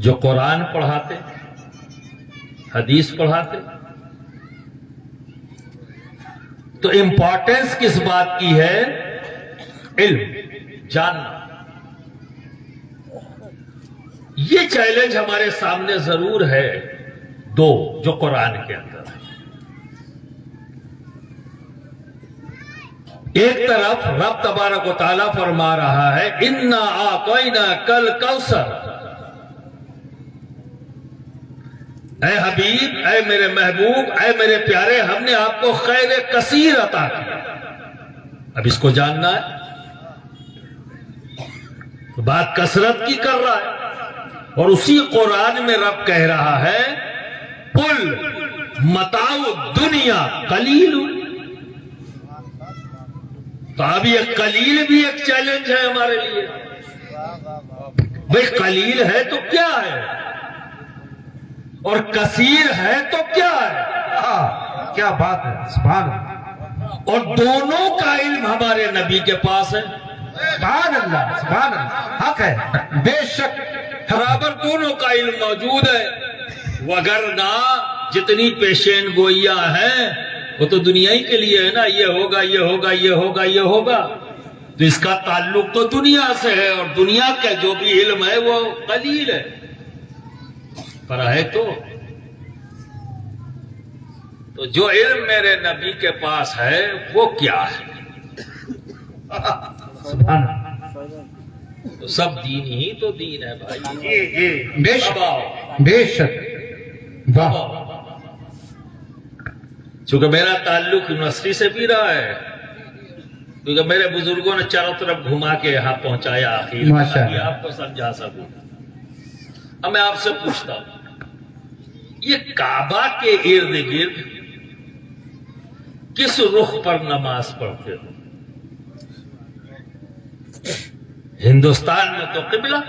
جو قرآن پڑھاتے، حدیث پڑھاتے، تو امپورٹنس کس بات کی ہے؟ علم، جاننا۔ یہ چیلنج ہمارے سامنے ضرور ہے، دو جو قرآن کے اندر ہے۔ ایک طرف رب تبارک و تعالیٰ فرما رہا ہے اِنَّا أَعْطَيْنَاكَ الْكَوْثَرَ، اے حبیب، اے میرے محبوب، اے میرے پیارے، ہم نے آپ کو خیر کثیر عطا کیا۔ اب اس کو جاننا ہے، بات کثرت کی کر رہا ہے، اور اسی قرآن میں رب کہہ رہا ہے قُلْ مَتَاعُ الدُّنْيَا قَلِيلٌ۔ تو اب یہ قلیل بھی ایک چیلنج ہے ہمارے لیے۔ بھئی قلیل ہے تو کیا ہے، اور کثیر ہے تو کیا ہے؟ کیا بات ہے، سبحان اللہ۔ اور دونوں کا علم ہمارے نبی کے پاس ہے، سبحان اللہ، سبحان اللہ، حق ہے، بے شک برابر دونوں کا علم موجود ہے۔ وگرنہ جتنی پیشین گوئیاں ہیں وہ تو دنیا ہی کے لیے ہے نا، یہ ہوگا، یہ ہوگا، یہ ہوگا، یہ ہوگا، تو اس کا تعلق تو دنیا سے ہے، اور دنیا کا جو بھی علم ہے وہ قلیل ہے، پر ہے تو جو علم میرے نبی کے پاس ہے وہ کیا ہے؟ سبحان اللہ، تو سب دین ہی تو دین ہے بھائی۔ بے شک، بے شک، واہ۔ چونکہ میرا تعلق یونیورسٹی سے بھی رہا ہے، کیونکہ میرے بزرگوں نے چاروں طرف گھما کے یہاں پہنچایا آخر ماشاءاللہ، آپ کو سمجھا سکوں۔ اب میں آپ سے پوچھتا ہوں، یہ کعبہ کے ارد گرد کس رخ پر نماز پڑھتے ہو؟ ہندوستان میں تو قبلہ،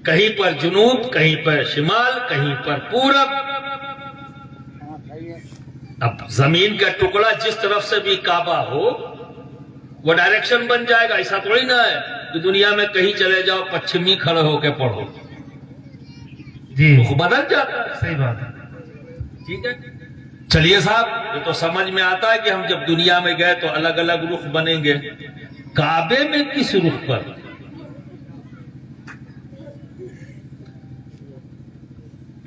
کہیں پر جنوب، کہیں پر شمال، کہیں پر پورب۔ اب زمین کا ٹکڑا جس طرف سے بھی کعبہ ہو وہ ڈائریکشن بن جائے گا، ایسا تھوڑی نہ ہے کہ دنیا میں کہیں چلے جاؤ پچھمی کھڑے ہو کے پڑھو، جی رخ بدل جاتا ہے۔ صحیح بات ہے۔ ٹھیک ہے، چلیے صاحب، یہ تو سمجھ میں آتا ہے کہ ہم جب دنیا میں گئے تو الگ الگ رخ بنیں گے، کعبے میں کس رخ پر؟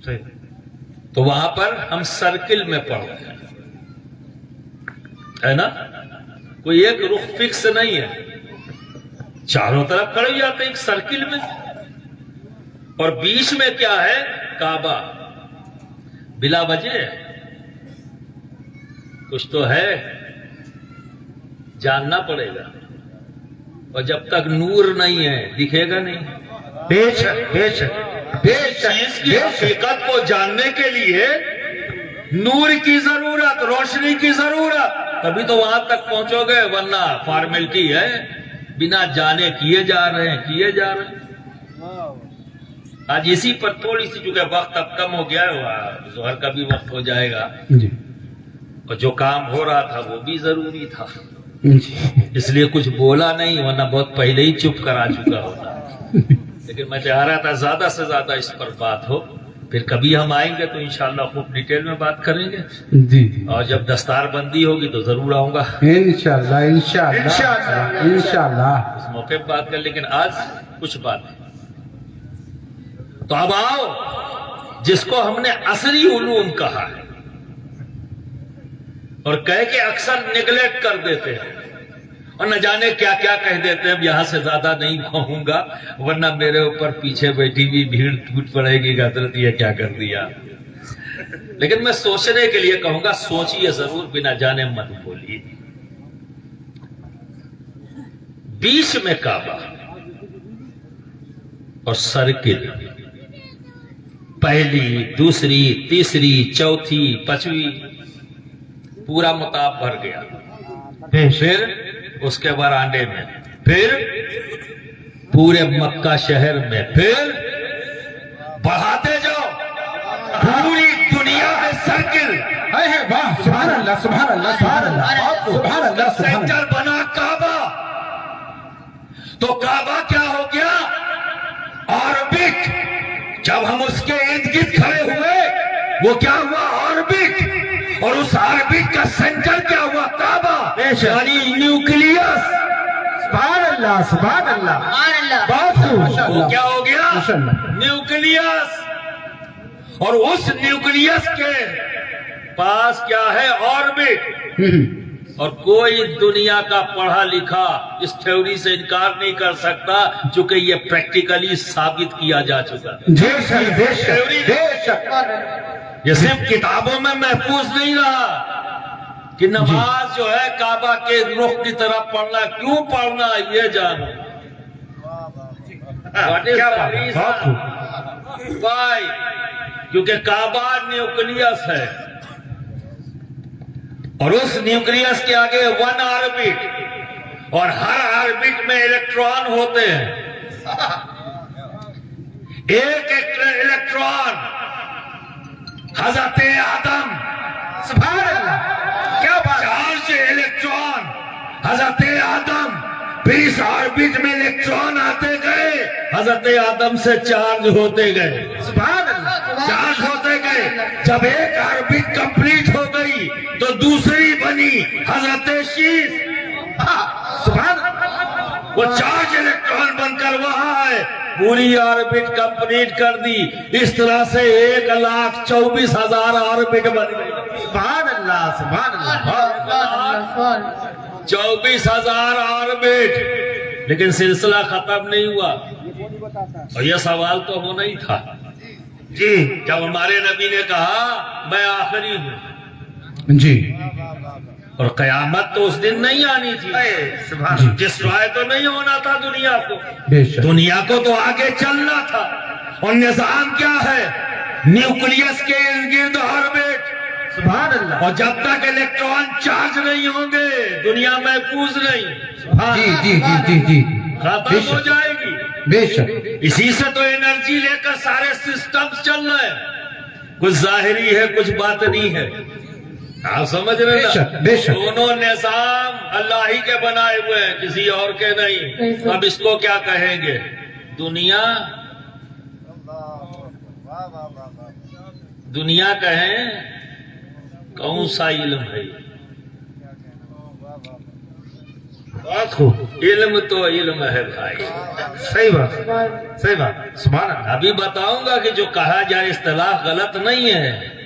صحیح، تو وہاں پر ہم سرکل میں پڑھتے ہیں، ہے نا، کوئی ایک رخ فکس نہیں ہے، چاروں طرف کھڑے ہو جاتے ہیں ایک سرکل میں، اور بیچ میں کیا ہے؟ کعبہ۔ بلا وجہ کچھ تو ہے، جاننا پڑے گا، اور جب تک نور نہیں ہے دکھے گا نہیں۔ بے شک، بے شک، بے شک، چیز کی حقیقت کو جاننے کے لیے نور کی ضرورت، روشنی کی ضرورت، تبھی تو وہاں تک پہنچو گے، ورنہ فارمیلٹی ہے، بنا جانے کیے جا رہے ہیں، کیے جا رہے ہیں۔ آج اسی پر تھوڑی سی، چونکہ وقت اب کم ہو گیا ہے، ظہر کا بھی وقت ہو جائے گا، جی اور جو کام ہو رہا تھا وہ بھی ضروری تھا، جی، اس لیے کچھ بولا نہیں، ورنہ بہت پہلے ہی چپ کرا چکا ہوتا، لیکن میں چاہ رہا تھا زیادہ سے زیادہ اس پر بات ہو، پھر کبھی ہم آئیں گے تو انشاءاللہ خوب ڈیٹیل میں بات کریں گے، جی، اور جب دستار بندی ہوگی تو ضرور آؤں گا انشاءاللہ، انشاءاللہ، انشاءاللہ۔ اس موقع پہ بات کر، لیکن آج کچھ بات ہے۔ تو اب آؤ جس کو ہم نے عصری علوم کہا ہے، اور کہہ کے اکثر نیگلیکٹ کر دیتے ہیں، اور نہ جانے کیا کیا کہہ دیتے ہیں، اب یہاں سے زیادہ نہیں کہوں گا ورنہ میرے اوپر پیچھے بیٹھی ہوئی بھیڑ ٹوٹ پڑے گی کہ حضرت یہ کیا کر دیا، لیکن میں سوچنے کے لیے کہوں گا، سوچئے ضرور، بنا جانے مت بولیے۔ بیچ میں کعبہ اور سرکل، پہلی، دوسری، تیسری، چوتھی، پانچویں، پورا مطاب بھر گیا، پھر اس کے برانڈے میں، پھر پورے مکہ شہر میں، پھر بڑھاتے جاؤ پوری دنیا میں سرکل، واہ، سبحان اللہ، سبحان اللہ، سبحان اللہ، سبحان اللہ، سبحان سینٹر اللہ۔ بنا کعبہ، تو کعبہ کیا ہو گیا؟ آربٹ وہ کیا ہوا آربٹ, اور اس آربٹ کا سینٹر کیا ہوا کعبہ, یعنی نیوکلیس. سبحان اللہ سبحان اللہ سبحان اللہ. بہت خوب. وہ کیا ہو گیا ماشاء اللہ. نیوکلیس, اور اس نیوکلیس کے پاس کیا ہے آربٹ. اور کوئی دنیا کا پڑھا لکھا اس تھیوری سے انکار نہیں کر سکتا چونکہ یہ پریکٹیکلی ثابت کیا جا چکا. بے شک بے شک بے شک. یہ صرف کتابوں میں محفوظ نہیں رہا کہ نماز جو ہے کعبہ کے رخ کی طرف پڑھنا, کیوں پڑھنا یہ جانو. کیا بات ہے, بہت خوب. Why? کیونکہ کعبہ نیوکلیس ہے, اور اس نیوکلیس کے آگے 1 آربٹ, اور ہر آربٹ میں الیکٹران ہوتے ہیں. ایک الیکٹران حضرت آدم, سبحان اللہ کیا بات. چارج الیکٹران حضرت آدم, پھر اس آربٹ میں الیکٹران آتے گئے, حضرت آدم سے چارج ہوتے گئے, سبحان اللہ چارج ہوتے گئے. جب ایک آربٹ کمپلیٹ ہو گئی تو دوسری بنی حضرت شیش. سبحان اللہ. وہ چارج الیکٹران بن کر وہاں ہے, پوری آربٹ کمپلیٹ کر دی. اس طرح سے 1,24,000 آربٹ بن گئی. سبحان اللہ سبحان اللہ. 24,000 آربٹ. لیکن سلسلہ ختم نہیں ہوا, اور یہ سوال تو ہونا ہی تھا جی جب ہمارے نبی نے کہا میں آخری ہوں, جی اور قیامت تو اس دن نہیں آنی تھی, سبحان جی. اللہ. ڈسٹرائے تو نہیں ہونا تھا دنیا کو. بے شک. دنیا کو تو آگے چلنا تھا, اور نظام کیا ہے, نیوکلیس کے ارد گرد آربٹ. سبحان اللہ. اور جب تک الیکٹران چارج نہیں ہوں گے دنیا محفوظ نہیں, جی جی جی جی جی ختم ہو جائے گی. بے شک. اسی سے تو انرجی لے کر سارے سسٹمز چل رہے ہیں, کچھ ظاہری ہے کچھ باطنی ہے. آپ سمجھ رہے بے شک, بے شک. دونوں نظام اللہ ہی کے بنائے ہوئے ہیں, کسی اور کے نہیں. اب اس کو کیا کہیں گے, دنیا کہیں کون سا علم ہے. بہت خوب. علم تو علم ہے بھائی. صحیح بات صحیح بات. سبحان اللہ. ابھی بتاؤں گا کہ جو کہا جائے اصطلاح غلط نہیں ہے,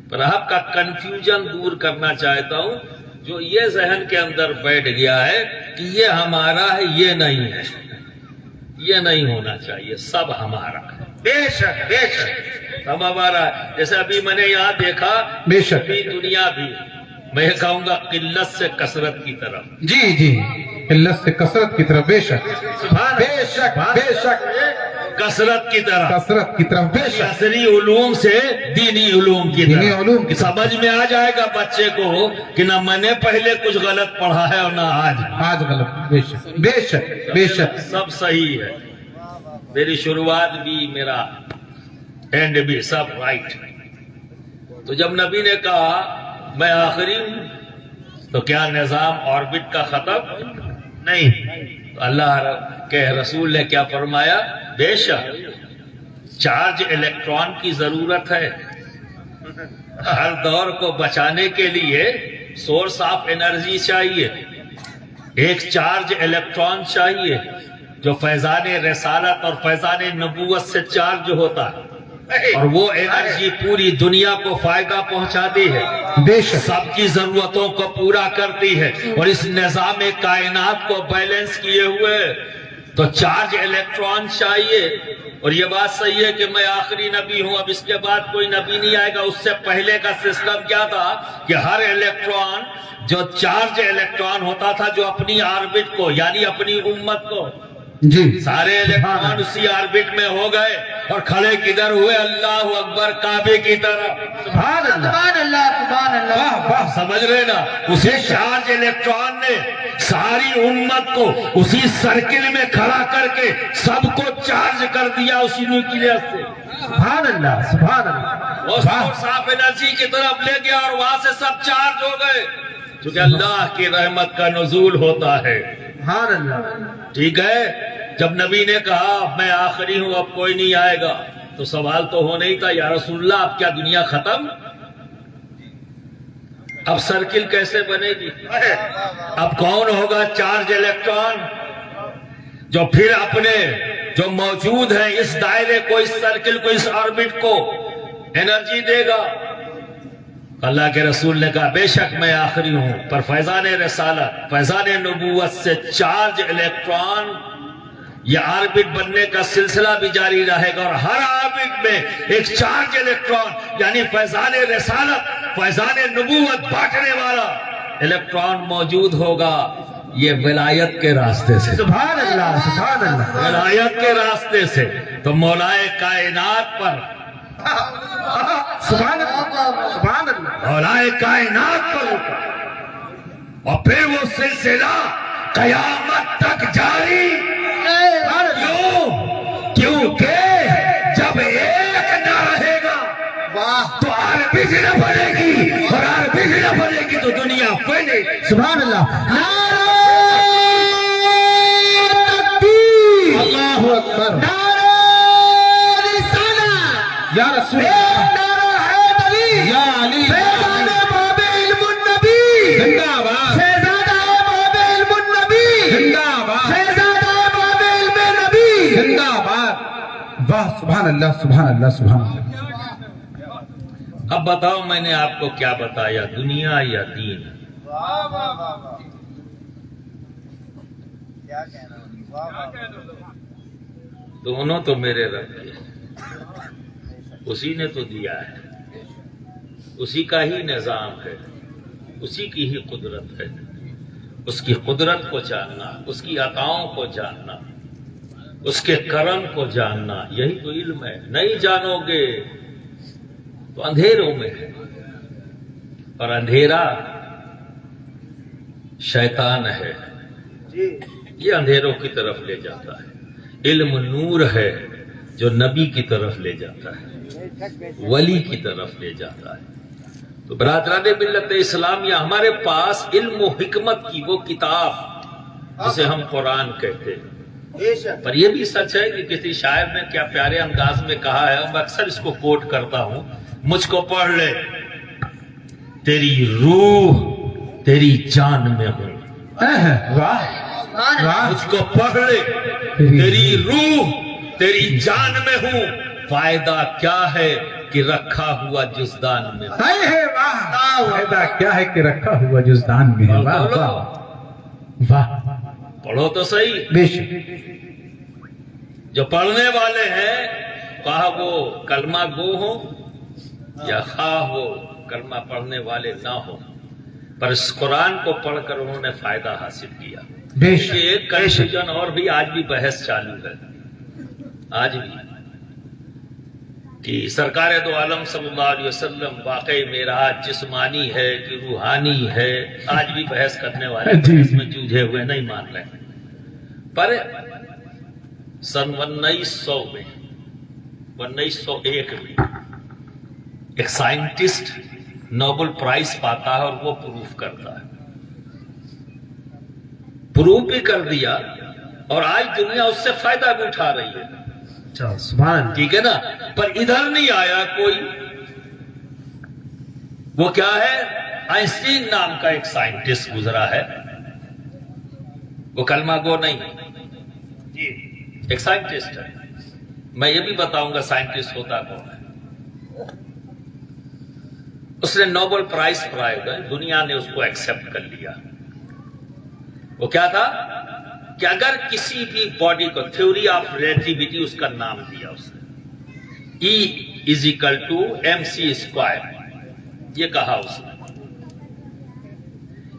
پر آپ کا کنفیوژن دور کرنا چاہتا ہوں. جو یہ ذہن کے اندر بیٹھ گیا ہے کہ یہ ہمارا ہے, یہ نہیں ہے, یہ نہیں ہونا چاہیے. سب ہمارا ہے, بے شک بے شک. سب ہمارا ہے. جیسے ابھی میں نے یہاں دیکھا, بے شک. ابھی دنیا بھی, میں کہوں گا قلت سے کثرت کی طرف. جی جی قلت سے کثرت کی طرف. بے شک بے شک بے شک. کثرت کی طرف, کثرت کی طرف. بے شک. عصری علوم سے دینی علوم کی دینی طرف. علوم کی طرف. سمجھ میں آ جائے گا بچے کو کہ نہ میں نے پہلے کچھ غلط پڑھا ہے اور نہ آج غلط. بے شک بے شک بے شک. سب صحیح ہے. میری شروعات بھی میرا اینڈ بھی سب رائٹ. تو جب نبی نے کہا میں آخری ہوں تو کیا نظام آربٹ کا ختم نہیں؟ تو اللہ کے رسول نے کیا فرمایا, بے شک چارج الیکٹران کی ضرورت ہے. ہر دور کو بچانے کے لیے سورس آف انرجی چاہیے, ایک چارج الیکٹران چاہیے جو فیضان رسالت اور فیضان نبوت سے چارج ہوتا ہے, اور وہ انرجی پوری دنیا کو فائدہ پہنچاتی ہے, بے شک. سب کی ضرورتوں کو پورا کرتی ہے, اور اس نظام کائنات کو بیلنس کیے ہوئے. تو چارج الیکٹران چاہیے. اور یہ بات صحیح ہے کہ میں آخری نبی ہوں, اب اس کے بعد کوئی نبی نہیں آئے گا. اس سے پہلے کا سسٹم کیا تھا کہ ہر الیکٹران جو چارج الیکٹران ہوتا تھا جو اپنی آربٹ کو یعنی اپنی امت کو, جی سارے الیکٹران اسی آربٹ میں ہو گئے اور کھڑے کدھر ہوئے, اللہ اکبر, کعبے کی طرف. سبحان اللہ. سبحان اللہ سبحان اللہ. واہ واہ. سمجھ رہے نا, اسی چارج الیکٹران نے ساری امت کو اسی سرکل میں کھڑا کر کے سب کو چارج کر دیا اسی نیوکلیس سے. سبحان اللہ سبحان اللہ. وہ سورس آف انرجی کی طرف لے گیا اور وہاں سے سب چارج ہو گئے, کیونکہ اللہ کی رحمت کا نزول ہوتا ہے. سبحان اللہ. ٹھیک ہے, جب نبی نے کہا میں آخری ہوں اب کوئی نہیں آئے گا, تو سوال تو ہونا ہی تھا یا رسول اللہ اب کیا دنیا ختم؟ اب سرکل کیسے بنے گی؟ اب کون ہوگا چارج الیکٹران جو پھر اپنے جو موجود ہیں اس دائرے کو، اس سرکل کو، اس آربٹ کو انرجی دے گا؟ اللہ کے رسول نے کہا بے شک میں آخری ہوں، پر فیضان رسالت، فیضان نبوت سے چارج الیکٹران یہ آربٹ بننے کا سلسلہ بھی جاری رہے گا، اور ہر آربٹ میں ایک چارج الیکٹران یعنی فیضان رسالت، فیضان نبوت بانٹنے والا الیکٹران موجود ہوگا۔ یہ ولایت کے راستے سے، سبحان اللہ، سبحان اللہ، ولایت کے راستے سے۔ تو مولائے کائنات پر، سبحان اللہ، سبحان اللہ، مولائے کائنات پر اور پھر وہ سلسلہ قیامت تک جاری۔ کیوں؟ کیونکہ جب ایک نہ رہے گا تو آربٹ نہ بنے گی، اور آربٹ نہ بنے گی تو دنیا پھیلے گی۔ سبحان اللہ، نعرہ تکبیر، اللہ اکبر، نعرہ رسالت، یا رسول اللہ، نعرہ حیدری، یا علی، فیضان باب علم النبی، زندہ باد، شہزادہ باب علم النبی، زندہ باد، شہزادہ باب علم نبی، زندہ باد۔ واہ، سبحان اللہ، سبحان اللہ، سبحان اللہ۔ اب بتاؤ میں نے آپ کو کیا بتایا، دنیا یا دین؟ دونوں تو میرے رب کے، اسی نے تو دیا ہے، اسی کا ہی نظام ہے، اسی کی ہی قدرت ہے۔ اس کی قدرت کو جاننا، اس کی عطاؤں کو جاننا، اس کے کرم کو جاننا، یہی تو علم ہے۔ نہیں جانو گے تو اندھیروں میں ہے، اور اندھیرا شیطان ہے، یہ اندھیروں کی طرف لے جاتا ہے۔ علم نور ہے جو نبی کی طرف لے جاتا ہے، ولی کی طرف لے جاتا ہے۔ تو برادران ملت اسلامیہ، ہمارے پاس علم و حکمت کی وہ کتاب جسے ہم قرآن کہتے ہیں، پر یہ بھی سچ ہے کہ کسی شاعر نے کیا پیارے انداز میں کہا ہے، میں اکثر اس کو کوٹ کرتا ہوں، مجھ کو پڑھ لے، تیری روح تیری جان میں ہوں۔ واہ، مجھ کو پڑھ لے، تیری روح تیری جان میں ہوں، فائدہ کیا ہے کہ رکھا ہوا جزدان میں ہوں۔ واہ، فائدہ کیا ہے کہ رکھا ہوا جزدان میں ہے۔ واہ واہ واہ، پڑھو تو صحیح۔ بے شک، جو پڑھنے والے ہیں، خواہ وہ کلمہ گو ہو یا خواہ وہ کلمہ پڑھنے والے نہ ہو، پر اس قرآن کو پڑھ کر انہوں نے فائدہ حاصل کیا۔ بے شک، ایک کنفیوژن اور بھی آج بھی بحث چالو ہے، آج بھی، کہ سرکار دو عالم صلی اللہ علیہ وسلم واقعی معراج جسمانی ہے کہ روحانی ہے، آج بھی بحث کرنے والے اس میں جوجھے ہوئے نہیں مان رہے۔ پر سن 1900 میں، 1901 میں ایک سائنٹسٹ نوبل پرائز پاتا ہے اور وہ پروف کرتا ہے، پروف بھی کر دیا، اور آج دنیا اس سے فائدہ بھی اٹھا رہی ہے۔ سبحان، ٹھیک ہے نا، پر ادھر نہیں آیا کوئی۔ وہ کیا ہے؟ آئنسٹین نام کا ایک سائنٹسٹ گزرا ہے، وہ کلمہ گو نہیں، ایک سائنٹسٹ ہے۔ میں یہ بھی بتاؤں گا سائنٹسٹ ہوتا کون ہے۔ اس نے نوبل پرائز پایا، دنیا نے اس کو ایکسپٹ کر لیا۔ وہ کیا تھا کہ اگر کسی بھی باڈی کو، تھیوری آف ریلیٹیوٹی اس کا نام دیا اس نے، E=mc²، یہ کہا اس نے،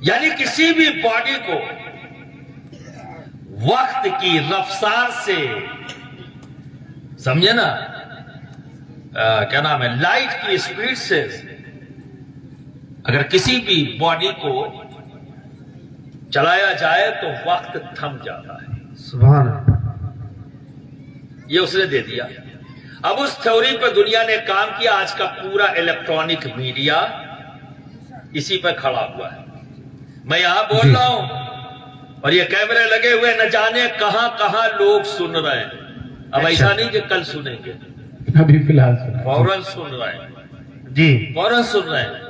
یعنی کسی بھی باڈی کو وقت کی رفتار سے، سمجھے نا، کیا نام ہے، لائٹ کی اسپیڈ سے اگر کسی بھی باڈی کو چلایا جائے تو وقت تھم جاتا ہے۔ سبحان، یہ اس نے دے دیا۔ اب اس تھیوری پہ دنیا نے کام کیا، آج کا پورا الیکٹرانک میڈیا اسی پہ کھڑا ہوا ہے۔ میں یہاں بول رہا ہوں اور یہ کیمرے لگے ہوئے، نہ جانے کہاں کہاں لوگ سن رہے ہیں۔ اب ایسا نہیں کہ کل سنیں گے، ابھی فی الحال سنا فوراً سن رہے ہیں، جی فوراً سن رہے ہیں.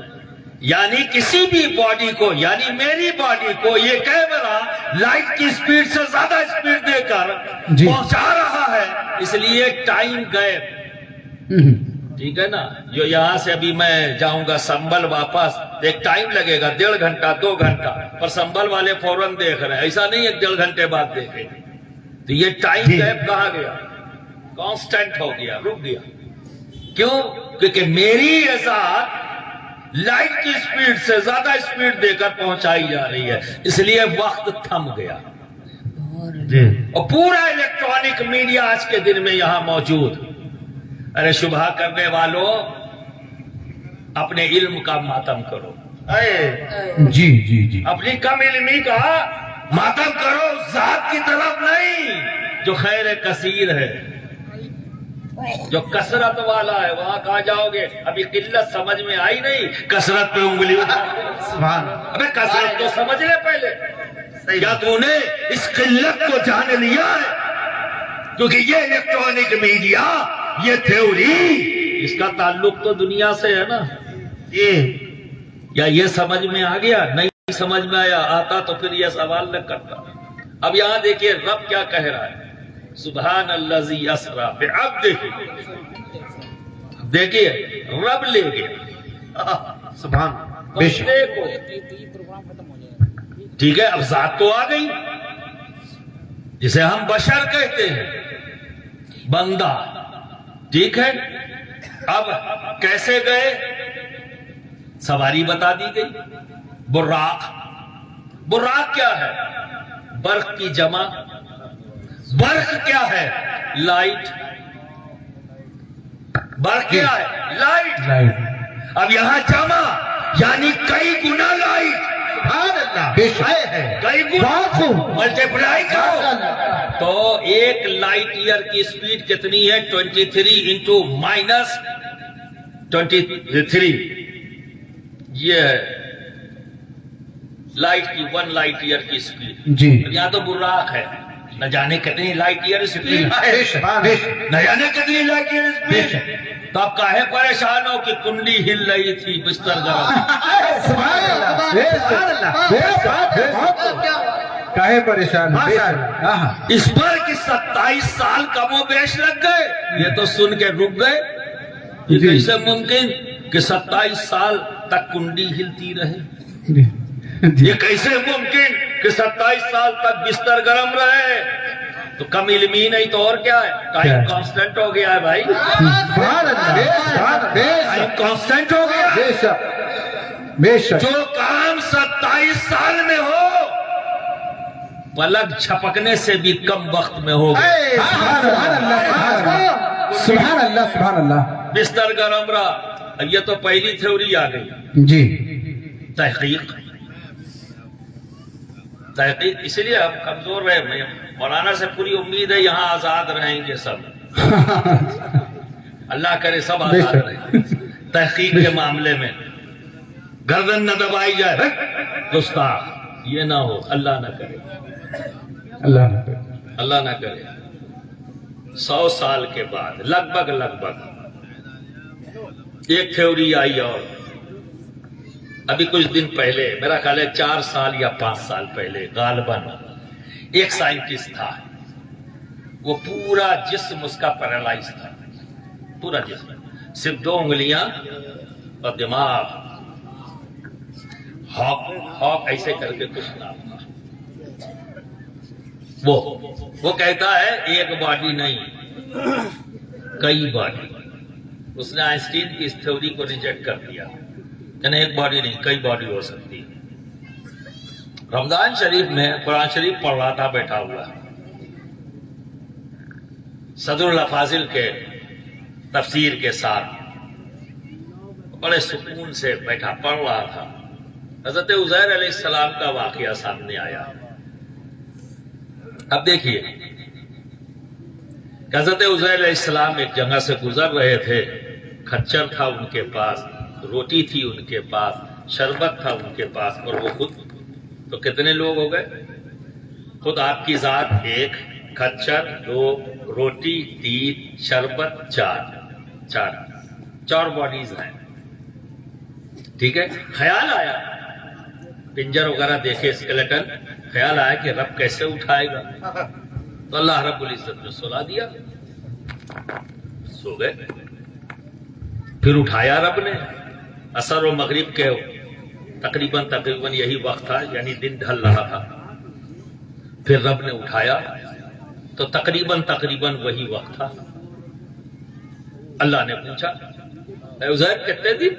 یعنی کسی بھی باڈی کو، یعنی میری باڈی کو یہ کیمرہ لائٹ کی سپیڈ سے زیادہ سپیڈ دے کر جی. پہنچا رہا ہے، اس لیے ٹائم گیپ. ٹھیک ہے نا؟ جو یہاں سے ابھی میں جاؤں گا سنبل واپس، ایک ٹائم لگے گا 1.5 گھنٹہ 2 گھنٹہ، پر سنبل والے فوراً دیکھ رہے ہیں. ایسا نہیں 1.5 گھنٹے بعد دیکھیں. تو یہ ٹائم جی. گیپ کہاں گیا؟ کانسٹنٹ ہو گیا، رک گیا. کیوں؟ کیونکہ میری ذات لائٹ کی سپیڈ سے زیادہ سپیڈ دے کر پہنچائی جا رہی ہے، اس لیے وقت تھم گیا. جی اور پورا الیکٹرانک میڈیا آج کے دن میں یہاں موجود. ارے شبہ کرنے والوں، اپنے علم کا ماتم کرو، جی جی جی اپنی کم علمی کا ماتم کرو، ذات کی طرف نہیں جو خیر کثیر ہے، جو کثرت والا ہے. وہاں کہاں جاؤ گے؟ ابھی قلت سمجھ میں آئی نہیں، کثرت پہ انگلی اٹھا. سبحان ابے کثرت تو سمجھ لے پہلے. کیا تو نے اس قلت کو جان لیا ہے؟ کیونکہ یہ الیکٹرانک میڈیا، یہ تھیوری، اس کا تعلق تو دنیا سے ہے نا. یا یہ سمجھ میں آ گیا؟ نہیں سمجھ میں آتا تو پھر یہ سوال نہ کرتا. اب یہاں دیکھیے رب کیا کہہ رہا ہے، سبحان الذی اسری بعبدہ. دیکھیے رب لے گیا، سبحان. بے شک. بندے کو. ٹھیک ہے، اب ذات تو آ گئی جسے ہم بشر کہتے ہیں، بندہ. ٹھیک ہے، اب کیسے گئے؟ سواری بتا دی گئی. براق. براق کیا ہے؟ برق کی جمع. برق کیا ہے؟ لائٹ. برق کیا ہے؟ لائٹ. لائٹ. اب یہاں جمع یعنی کئی گنا لائٹ. بے شک. کئی گنا ملٹیپلائی کرو تو ایک لائٹ ایئر کی سپیڈ کتنی ہے؟ 23 انٹو مائنس 23. یہ ہے لائٹ کی 1 لائٹ ایئر کی سپیڈ. جی یہاں تو براق ہے، نہ جانے کتنی لائٹ ایئر سپیڈ، بے شک. بے شک. نہ جانے کتنی لائٹ ایئر سپیڈ. تو آپ کاہے پریشان ہو کہ کنڈی ہل رہی تھی، بستر گرم. کاہے پریشان ہیں؟ اس پر کہ 27 سال کم و بیش لگ گئے. یہ تو سن کے رک گئے. یہ جی. کیسے ممکن کہ 27 سال تک کنڈی ہلتی رہے؟ جی یہ کیسے ممکن کہ 27 سال تک بستر گرم رہے؟ تو کم علمی نہیں تو اور کیا ہے؟ ٹائم کانسٹنٹ ہو گیا ہے بھائی. ٹائم کانسٹنٹ ہو گیا. بے شک. بے شک. جو کام 27 سال میں ہو پلک چھپکنے سے بھی کم وقت میں ہو گیا. سبحان اللہ سبحان اللہ. بستر گرم رہا. اب یہ تو پہلی تھیوری آ گئی. جی تحقیق. تحقیق اس لیے ہم کمزور رہے. مولانا سے پوری امید ہے یہاں آزاد رہیں گے سب. اللہ کرے سب آزاد رہیں. تحقیق کے معاملے میں گردن نہ دبائی جائے. گستاخ یہ نہ ہو، اللہ نہ کرے، اللہ نہ کرے. 100 سال کے بعد لگ بھگ ایک تھیوری آئی. اور ابھی کچھ دن پہلے، میرا خیال ہے 4 سال یا 5 سال پہلے، غالباً ایک سائنٹسٹ تھا. وہ پورا جسم اس کا پیرالائز تھا، پورا جسم، صرف 2 انگلیاں اور دماغ. ہاک ایسے کر کے کچھ نام تھا. وہ کہتا ہے ایک باڈی نہیں، کئی باڈی. اس نے آئنسٹین کی اس تھیوری کو ریجیکٹ کر دیا کہ نہیں، ایک باڈی نہیں، کئی باڈی ہو سکتی. رمضان شریف میں قرآن شریف پڑھ رہا تھا بیٹھا ہوا، صدر الافاضل کے تفسیر کے ساتھ بڑے سکون سے بیٹھا پڑھ رہا تھا. حضرت عزیر علیہ السلام کا واقعہ سامنے آیا. اب دیکھیے کہ حضرت عزیر علیہ السلام ایک جگہ سے گزر رہے تھے. کھچر تھا ان کے پاس، روٹی تھی ان کے پاس، شربت تھا ان کے پاس، اور وہ خود. تو کتنے لوگ ہو گئے؟ خود آپ کی ذات 1، کھچر 2، روٹی 3، شربت 4. چار باڈیز ہیں. ٹھیک ہے. خیال آیا, پنجر وغیرہ دیکھے اسکیلیٹن, خیال آیا کہ رب کیسے اٹھائے گا, تو اللہ رب العزت نے سلا دیا, سو گئے. پھر اٹھایا رب نے, عصر و مغرب کے تقریباً یہی وقت تھا, یعنی دن ڈھل رہا تھا. پھر رب نے اٹھایا تو تقریباً وہی وقت تھا. اللہ نے پوچھا اے عزیر کتنے دن؟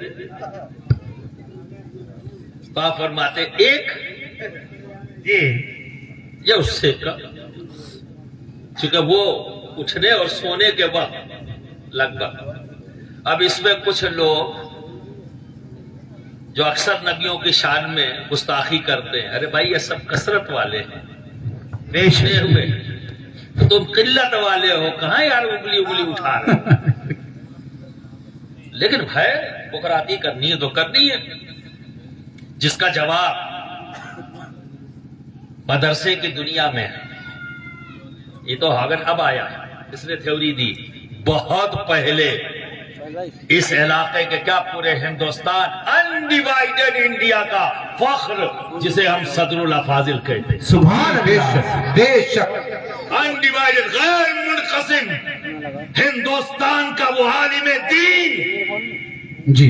آپ فرماتے ایک یا اس سے کم, چونکہ وہ اٹھنے اور سونے کے وقت لگ بھگ. اب اس میں کچھ لوگ جو اکثر نبیوں کی شان میں گستاخی کرتے ہیں, ارے بھائی یہ سب کثرت والے ہیں, بیچنے ہوئے, تو تم قلت والے ہو, کہاں یار انگلی اٹھا رہے. لیکن بھائی بکراتی کرنی ہے تو کرنی ہے, جس کا جواب مدرسے کی دنیا میں ہے. یہ تو ہاگن اب آیا, اس نے تھیوری دی. بہت پہلے اس علاقے کے کیا پورے ہندوستان انڈیوائیڈڈ انڈیا کا فخر, جسے ہم صدر الافاضل کہتے ہیں, سبحان بے شک انڈیوائیڈڈ غیر منقسم ہندوستان کا وہ عالم دین جی,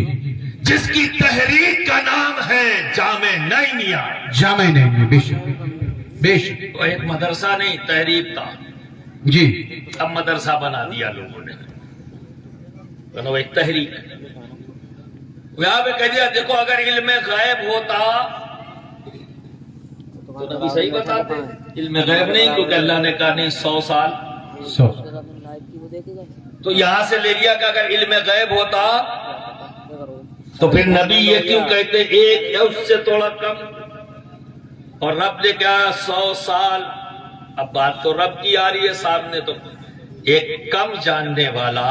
جس کی تحریک کا نام ہے جامع نعیمیہ. جامع نہیں, بے شک وہ ایک مدرسہ نہیں, تحریک تھا جی. اب مدرسہ بنا دیا لوگوں نے, وہ ایک تحریک. یہاں پہ کہہ دیا دیکھو اگر علم غیب ہوتا تو نبی صحیح بتاتے, علم غیب نہیں, کیونکہ اللہ نے کہا نہیں 100 سال. تو یہاں سے لے لیا کہ اگر علم غیب ہوتا تو پھر نبی یہ کیوں کہتے ایک یا اس سے تھوڑا کم, اور رب نے کیا 100 سال. اب بات تو رب کی آ رہی ہے سامنے, تو ایک کم جاننے والا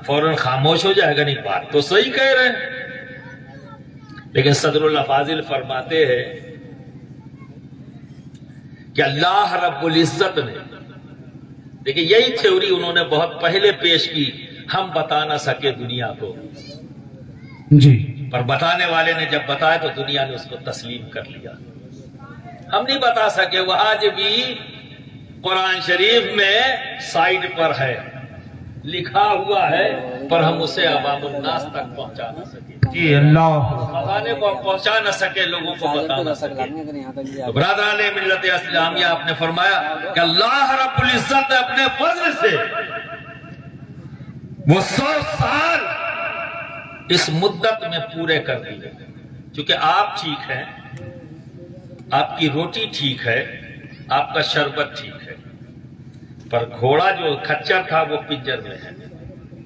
فوراً خاموش ہو جائے گا, نہیں بات تو صحیح کہہ رہے ہیں. لیکن صدر الافاضل فرماتے ہیں کہ اللہ رب العزت نے, دیکھیں یہی تھیوری انہوں نے بہت پہلے پیش کی, ہم بتا نہ سکے دنیا کو جی, پر بتانے والے نے جب بتایا تو دنیا نے اس کو تسلیم کر لیا. ہم نہیں بتا سکے, وہ آج بھی قرآن شریف میں سائٹ پر ہے, لکھا ہوا ہے, پر ہم اسے عوام الناس تک پہنچا نہ سکے. جی اللہ, خزانے کو پہنچا نہ سکے, لوگوں کو بتا نہ سکے. تو برادران ملت اسلامیہ, آپ نے فرمایا کہ اللہ رب العزت اپنے فضل سے وہ 100 سال اس مدت میں پورے کر دیے. چونکہ آپ ٹھیک ہیں, آپ کی روٹی ٹھیک ہے, آپ کا شربت ٹھیک ہے, پر گھوڑا جو کھچر تھا وہ پنجر میں ہے,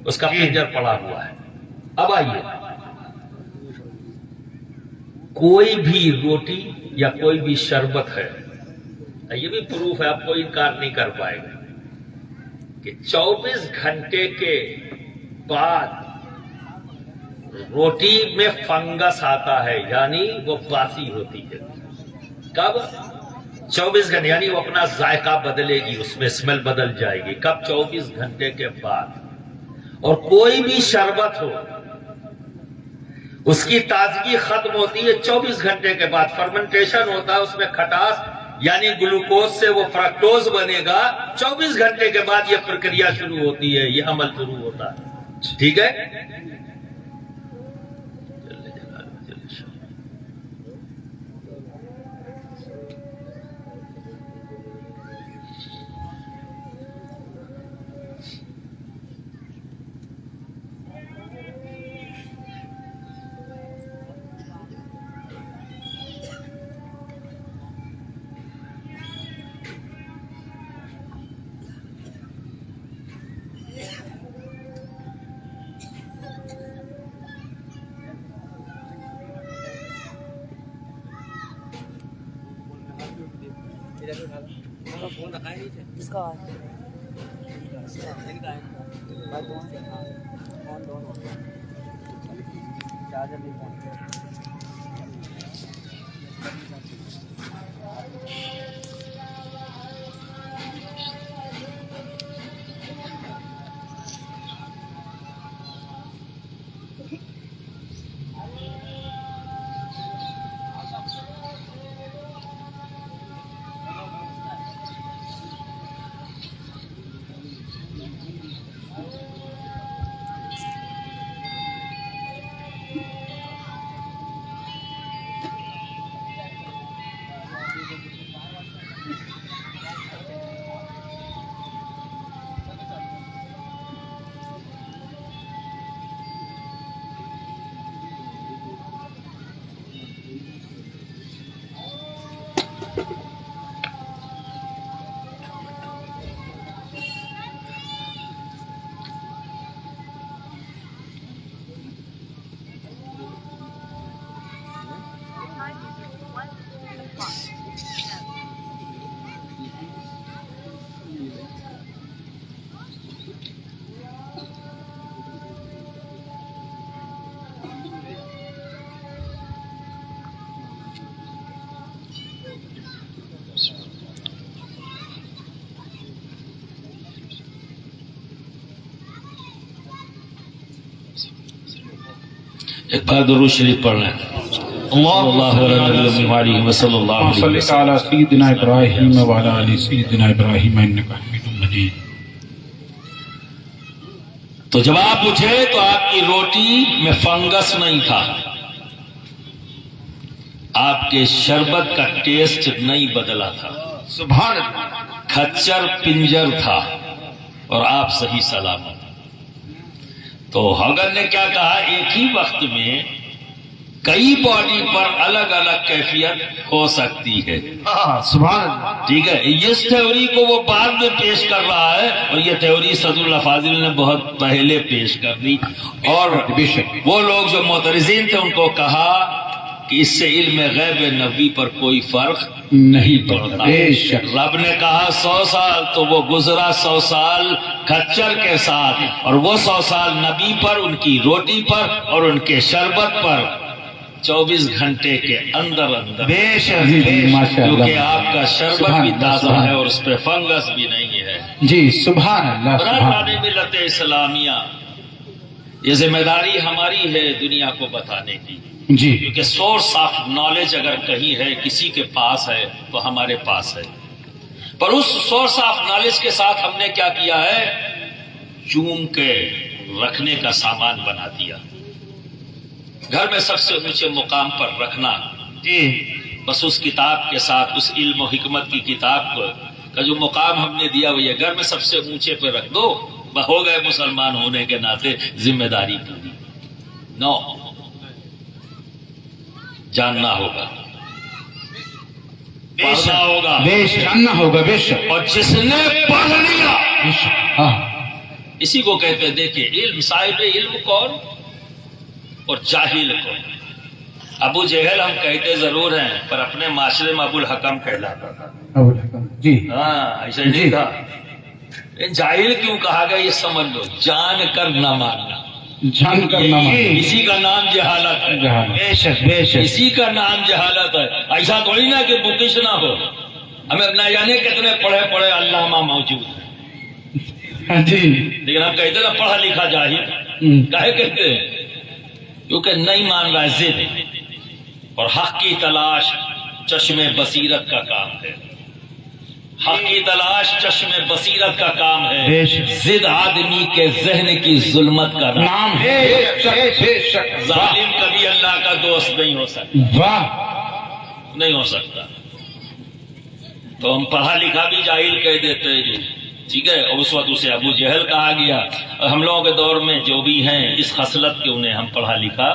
اس کا پنجر پڑا ہوا ہے. اب آئیے, کوئی بھی روٹی یا کوئی بھی شربت ہے, یہ بھی پروف ہے, آپ کوئی انکار نہیں کر پائے گا کہ 24 گھنٹے کے بعد روٹی میں فنگس آتا ہے, یعنی وہ باسی ہوتی ہے. کب؟ 24 گھنٹے, یعنی وہ اپنا ذائقہ بدلے گی, اس میں اسمیل بدل جائے گی. کب؟ 24 گھنٹے کے بعد. اور کوئی بھی شربت ہو, اس کی تازگی ختم ہوتی ہے 24 گھنٹے کے بعد. فرمنٹیشن ہوتا ہے, اس میں کھٹاس یعنی گلوکوز سے وہ فرکٹوز بنے گا. 24 گھنٹے کے بعد یہ پرکریا شروع ہوتی ہے, یہ عمل شروع ہوتا ہے. ٹھیک ہے, جس کا چارجر نہیں پہنچ ایک بار درود شریف پڑھ لیں. اللہ علیہ وسلم. صلی علی سیدنا ابراہیم وعلی آل سیدنا ابراہیم انک حمید مجید. تو جب آپ اٹھے تو آپ کی روٹی میں فنگس نہیں تھا، آپ کے شربت کا ٹیسٹ نہیں بدلا تھا، سبحان اللہ. کھچر پنجر تھا اور آپ صحیح سلامت. تو حضرت نے کیا کہا، ایک ہی وقت میں کئی باڈی پر الگ الگ کیفیت ہو سکتی ہے. سبحان اللہ. ٹھیک ہے، اس تھیوری کو وہ بعد میں پیش کر رہا ہے اور یہ تھیوری صدر اللہ فاضل نے بہت پہلے پیش کر دی. اور وہ لوگ جو معترضین تھے ان کو کہا کہ اس سے علم غیب نبی پر کوئی فرق نہیں پڑتا. بے شک. رب نے کہا 100 سال تو وہ گزرا 100 سال کھچر کے ساتھ، اور وہ 100 سال نبی پر، ان کی روٹی پر اور ان کے شربت پر 24 گھنٹے کے اندر اندر. بے شک. ماشاء اللہ. کیونکہ آپ کا شربت بھی تازہ ہے اور اس پہ فنگس بھی نہیں ہے. جی سبحان اللہ. برادران ملت اسلامیہ، یہ ذمہ داری ہماری ہے دنیا کو بتانے کی، جی کیونکہ سورس آف نالج اگر کہیں ہے، کسی کے پاس ہے تو ہمارے پاس ہے. پر اس سورس آف نالج کے ساتھ ہم نے کیا کیا ہے، چوم کے رکھنے کا سامان بنا دیا. گھر میں سب سے اونچے مقام پر رکھنا، جی بس اس کتاب کے ساتھ، اس علم و حکمت کی کتاب کا جو مقام ہم نے دیا وہ یہ گھر میں سب سے اونچے پہ رکھ دو، ہو گئے مسلمان ہونے کے ناطے ذمہ داری پوری. نو جاننا ہوگا، پڑھنا ہوگا، بے شک. جاننا ہوگا. بے شک. اور جس نے پڑھ لیا بے شک. ہاں اسی کو کہتے ہیں. دیکھیں علم، صاحب علم کون اور جاہل کون. ابو جہل ہم کہتے ضرور ہیں پر اپنے معاشرے میں ابو الحکم کہلاتا تھا. ابو الحکم. جی ہاں ایسا نہیں تھا. جاہل کیوں کہا گیا یہ سمجھ لو، جان کر نہ ماننا، جان کر نہ ماننا. اسی کا نام جہالت ہے. جہالت. بے شک. بے شک. اسی کا نام جہالت ہے. ایسا تھوڑی نا کہ بکش نہ ہو، ہمیں نہ جانے کتنے پڑھے پڑھے علامہ موجود ہیں، جی لیکن ہم کہتے نا پڑھا لکھا جاہل. کہے کہتے ہیں کیونکہ نہیں مان رہا ہے. ضد اور حق کی تلاش چشم بصیرت کا کام ہے. حق کی تلاش چشم بصیرت کا کام ہے. بے شک. ضد آدمی کے ذہن کی ظلمت کا نام. نام ہے. بے شک. ظالم کبھی اللہ کا دوست نہیں ہو سکتا، واہ. نہیں ہو سکتا. تو ہم پڑھا لکھا بھی جاہل کہہ دیتے ہیں جی، ٹھیک ہے. اور اس وقت اسے ابو جہل کہا گیا. اور ہم لوگوں کے دور میں جو بھی ہیں اس خصلت کے انہیں ہم پڑھا لکھا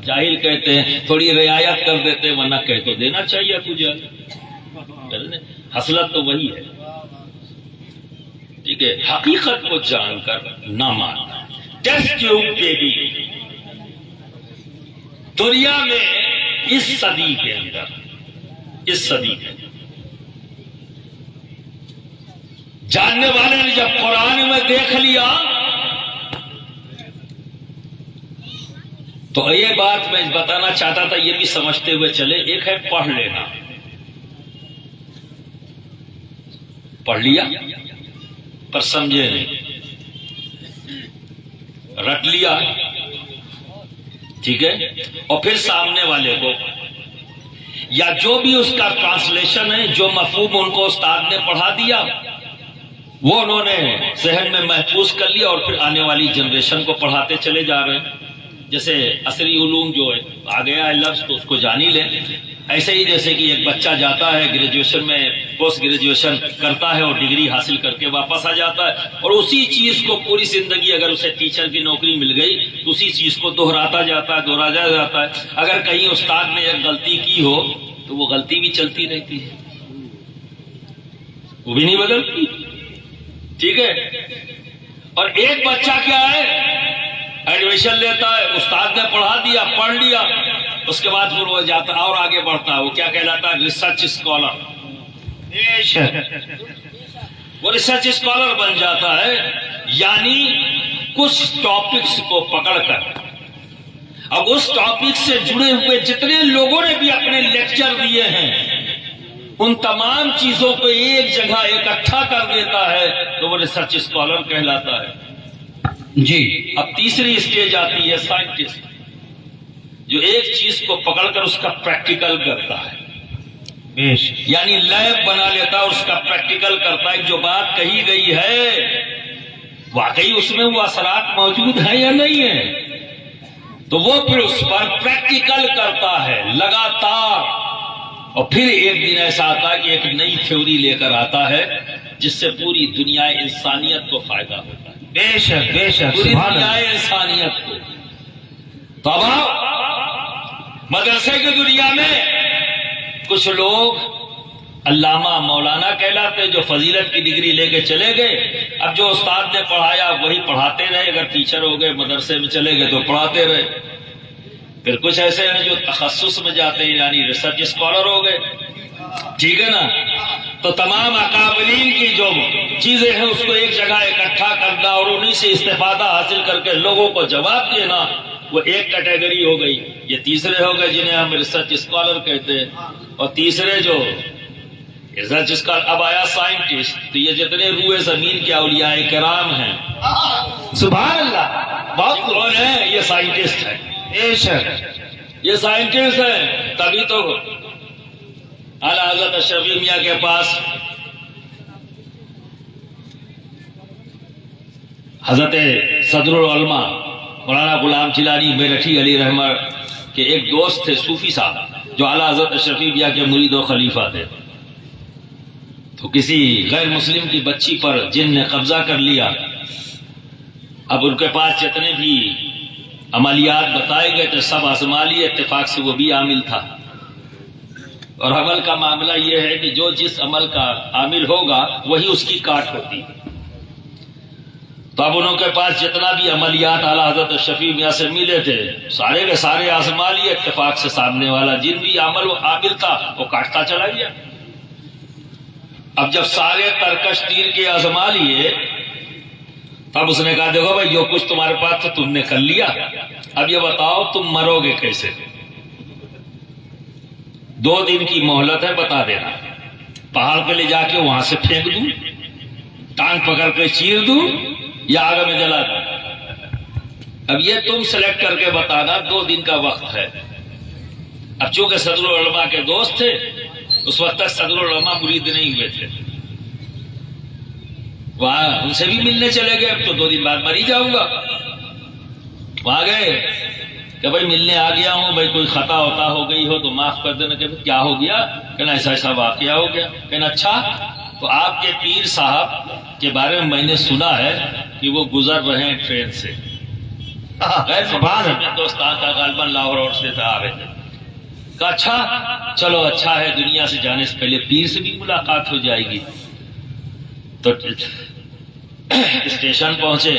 جاہل کہتے ہیں. تھوڑی رعایت کر دیتے، ورنہ کہہ تو دینا چاہیے ابو جہل. خصلت تو وہی ہے، ٹھیک ہے. حقیقت کو جان کر نہ ماننا. ٹیسٹ ٹیوب بیبی دنیا میں اس صدی کے اندر، اس صدی کے جاننے والے نے جب قرآن میں دیکھ لیا تو یہ بات میں بتانا چاہتا تھا، یہ بھی سمجھتے ہوئے چلے. ایک ہے پڑھ لینا، پڑھ لیا پر سمجھے نہیں، رٹ لیا، ٹھیک ہے. اور پھر سامنے والے کو یا جو بھی اس کا ٹرانسلیشن ہے، جو مفہوم ان کو استاد نے پڑھا دیا وہ انہوں نے ذہن میں محفوظ کر لیا اور پھر آنے والی جنریشن کو پڑھاتے چلے جا رہے ہیں. جیسے عصری علوم جو ہے آ گیا ہے لفظ تو اس کو جان ہی لیں. ایسے ہی جیسے کہ ایک بچہ جاتا ہے گریجویشن میں، پوسٹ گریجویشن کرتا ہے اور ڈگری حاصل کر کے واپس آ جاتا ہے، اور اسی چیز کو پوری زندگی اگر اسے ٹیچر کی نوکری مل گئی تو اسی چیز کو دہراتا جاتا ہے. اگر کہیں استاد نے ایک غلطی کی ہو تو وہ غلطی بھی چلتی رہتی ہے، وہ بھی نہیں بدلتی، ٹھیک ہے. اور ایک بچہ کیا ہے، ایڈمیشن لیتا ہے، استاد نے پڑھا دیا، پڑھ لیا، اس کے بعد پھر وہ جاتا ہے اور آگے بڑھتا ہے. وہ کیا کہلاتا ہے، ریسرچ اسکالر. وہ ریسرچ اسکالر بن جاتا ہے. یعنی کچھ ٹاپکس کو پکڑ کر اب اس ٹاپک سے جڑے ہوئے جتنے لوگوں نے بھی اپنے لیکچر دیے ہیں ان تمام چیزوں کو ایک جگہ اکٹھا کر دیتا ہے تو وہ ریسرچ اسکالر کہلاتا ہے. جی. اب تیسری اسٹیج آتی ہے سائنٹسٹ. جو ایک چیز کو پکڑ کر اس کا پریکٹیکل کرتا ہے، یعنی لیب بنا لیتا اور اس کا پریکٹیکل کرتا ہے، جو بات کہی گئی ہے واقعی اس میں وہ اثرات موجود ہیں یا نہیں ہے، تو وہ پھر اس پر پریکٹیکل کرتا ہے لگاتار، اور پھر ایک دن ایسا آتا ہے کہ ایک نئی تھیوری لے کر آتا ہے جس سے پوری دنیا انسانیت کو فائدہ ہوتا ہے، بے شک بے شک، پوری سبحان دنیا اللہ۔ انسانیت کو۔ تو اب مدرسے کی دنیا میں کچھ لوگ علامہ مولانا کہلاتے جو فضیلت کی ڈگری لے کے چلے گئے، اب جو استاد نے پڑھایا وہی پڑھاتے رہے، اگر ٹیچر ہو گئے مدرسے میں چلے گئے تو پڑھاتے رہے۔ پھر کچھ ایسے ہیں جو تخصص میں جاتے ہیں، یعنی ریسرچ اسکالر ہو گئے، ٹھیک ہے نا، تو تمام اکابرین کی جو چیزیں ہیں اس کو ایک جگہ اکٹھا کرنا اور انہی سے استفادہ حاصل کر کے لوگوں کو جواب دینا، وہ ایک کیٹیگری ہو گئی۔ یہ تیسرے ہو گئے جنہیں ہم ریسرچ اسکالر کہتے ہیں، اور تیسرے جو ریسرچ اسکالر، اب آیا سائنٹسٹ، تو یہ جتنے روئے زمین کے اولیاء کرام ہیں، سبحان اللہ، بہت کون ہیں؟ یہ سائنٹسٹ ہیں، بے شک، یہ سائنٹسٹ ہیں۔ تبھی تو اعلیٰ حضرت اشرفی میاں کے پاس حضرت صدر العلماء مولانا غلام چیلانی میرٹھی علی رحمہ کے ایک دوست تھے صوفی صاحب، جو اعلیٰ حضرت اشرفی میاں کے مرید و خلیفہ تھے۔ تو کسی غیر مسلم کی بچی پر جن نے قبضہ کر لیا، اب ان کے پاس جتنے بھی عملیات بتائے گئے تھے سب آزما لیے، اتفاق سے وہ بھی عامل تھا، اور عمل کا معاملہ یہ ہے کہ جو جس عمل کا عامل ہوگا وہی اس کی کاٹ ہوتی۔ تو اب انہوں کے پاس جتنا بھی عملیات اعلیٰ حضرت شفیع میاں سے ملے تھے سارے کے سارے آزما لیے، اتفاق سے سامنے والا جن بھی عامل تھا وہ کاٹتا چلا گیا۔ اب جب سارے ترکش تیر کے آزما لیے، تب اس نے کہا دیکھو بھائی جو کچھ تمہارے پاس تھا تم نے کر لیا، اب یہ بتاؤ تم مرو گے کیسے؟ 2 دن کی مہلت ہے، بتا دینا، پہاڑ پہ لے جا کے وہاں سے پھینک دوں، ٹانگ پکڑ کے چیر دوں، یا آگ میں جلا دوں؟ اب یہ تم سلیکٹ کر کے بتانا، 2 دن کا وقت ہے۔ اب چونکہ صدر العلماء کے دوست تھے، اس وقت تک صدر العلماء مرید نہیں ہوئے تھے، وہاں ان سے بھی ملنے چلے گئے، اب تو 2 دن بعد مر ہی جاؤں گا۔ وہاں گئے کہ بھائی ملنے آ گیا ہوں، بھائی کوئی خطا ہوتا ہو گئی ہو تو معاف کر دینا۔ کہ کیا ہو گیا؟ کہنا ایسا ایسا واقعہ ہو گیا۔ کہنا اچھا، تو آپ کے پیر صاحب کے بارے میں نے سنا ہے کہ وہ گزر رہے ہیں ٹرین سے، غیر سبحان دوستان کا غالباً لاہور اور سے آ رہے تھے۔ کہا اچھا چلو اچھا ہے، دنیا سے جانے سے پہلے پیر سے بھی ملاقات ہو جائے گی۔ تو اسٹیشن پہنچے،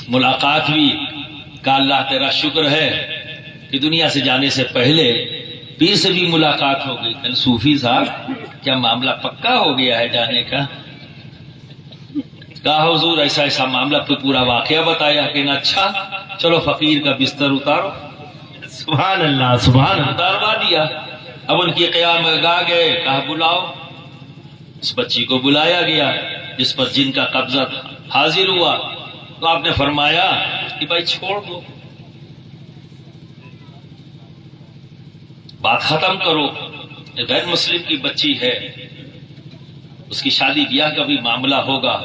ملاقات ہوئی، کہا اللہ تیرا شکر ہے کہ دنیا سے جانے سے پہلے پیر سے بھی ملاقات ہو گئی۔ کہ صوفی صاحب کیا معاملہ پکا ہو گیا ہے جانے کا؟ کہا حضور ایسا ایسا معاملہ، پھر پورا واقعہ بتایا۔ کہ اچھا چلو فقیر کا بستر اتارو۔ سبحان اللہ، سبحان اللہ، اتاروا دیا۔ اب ان کی قیام گاہ گئے، کہا بلاؤ۔ اس بچی کو بلایا گیا جس پر جن کا قبضہ تھا، حاضر ہوا تو آپ نے فرمایا کہ بھائی چھوڑ دو، بات ختم کرو، غیر مسلم کی بچی ہے، اس کی شادی بیاہ کا بھی معاملہ ہوگا،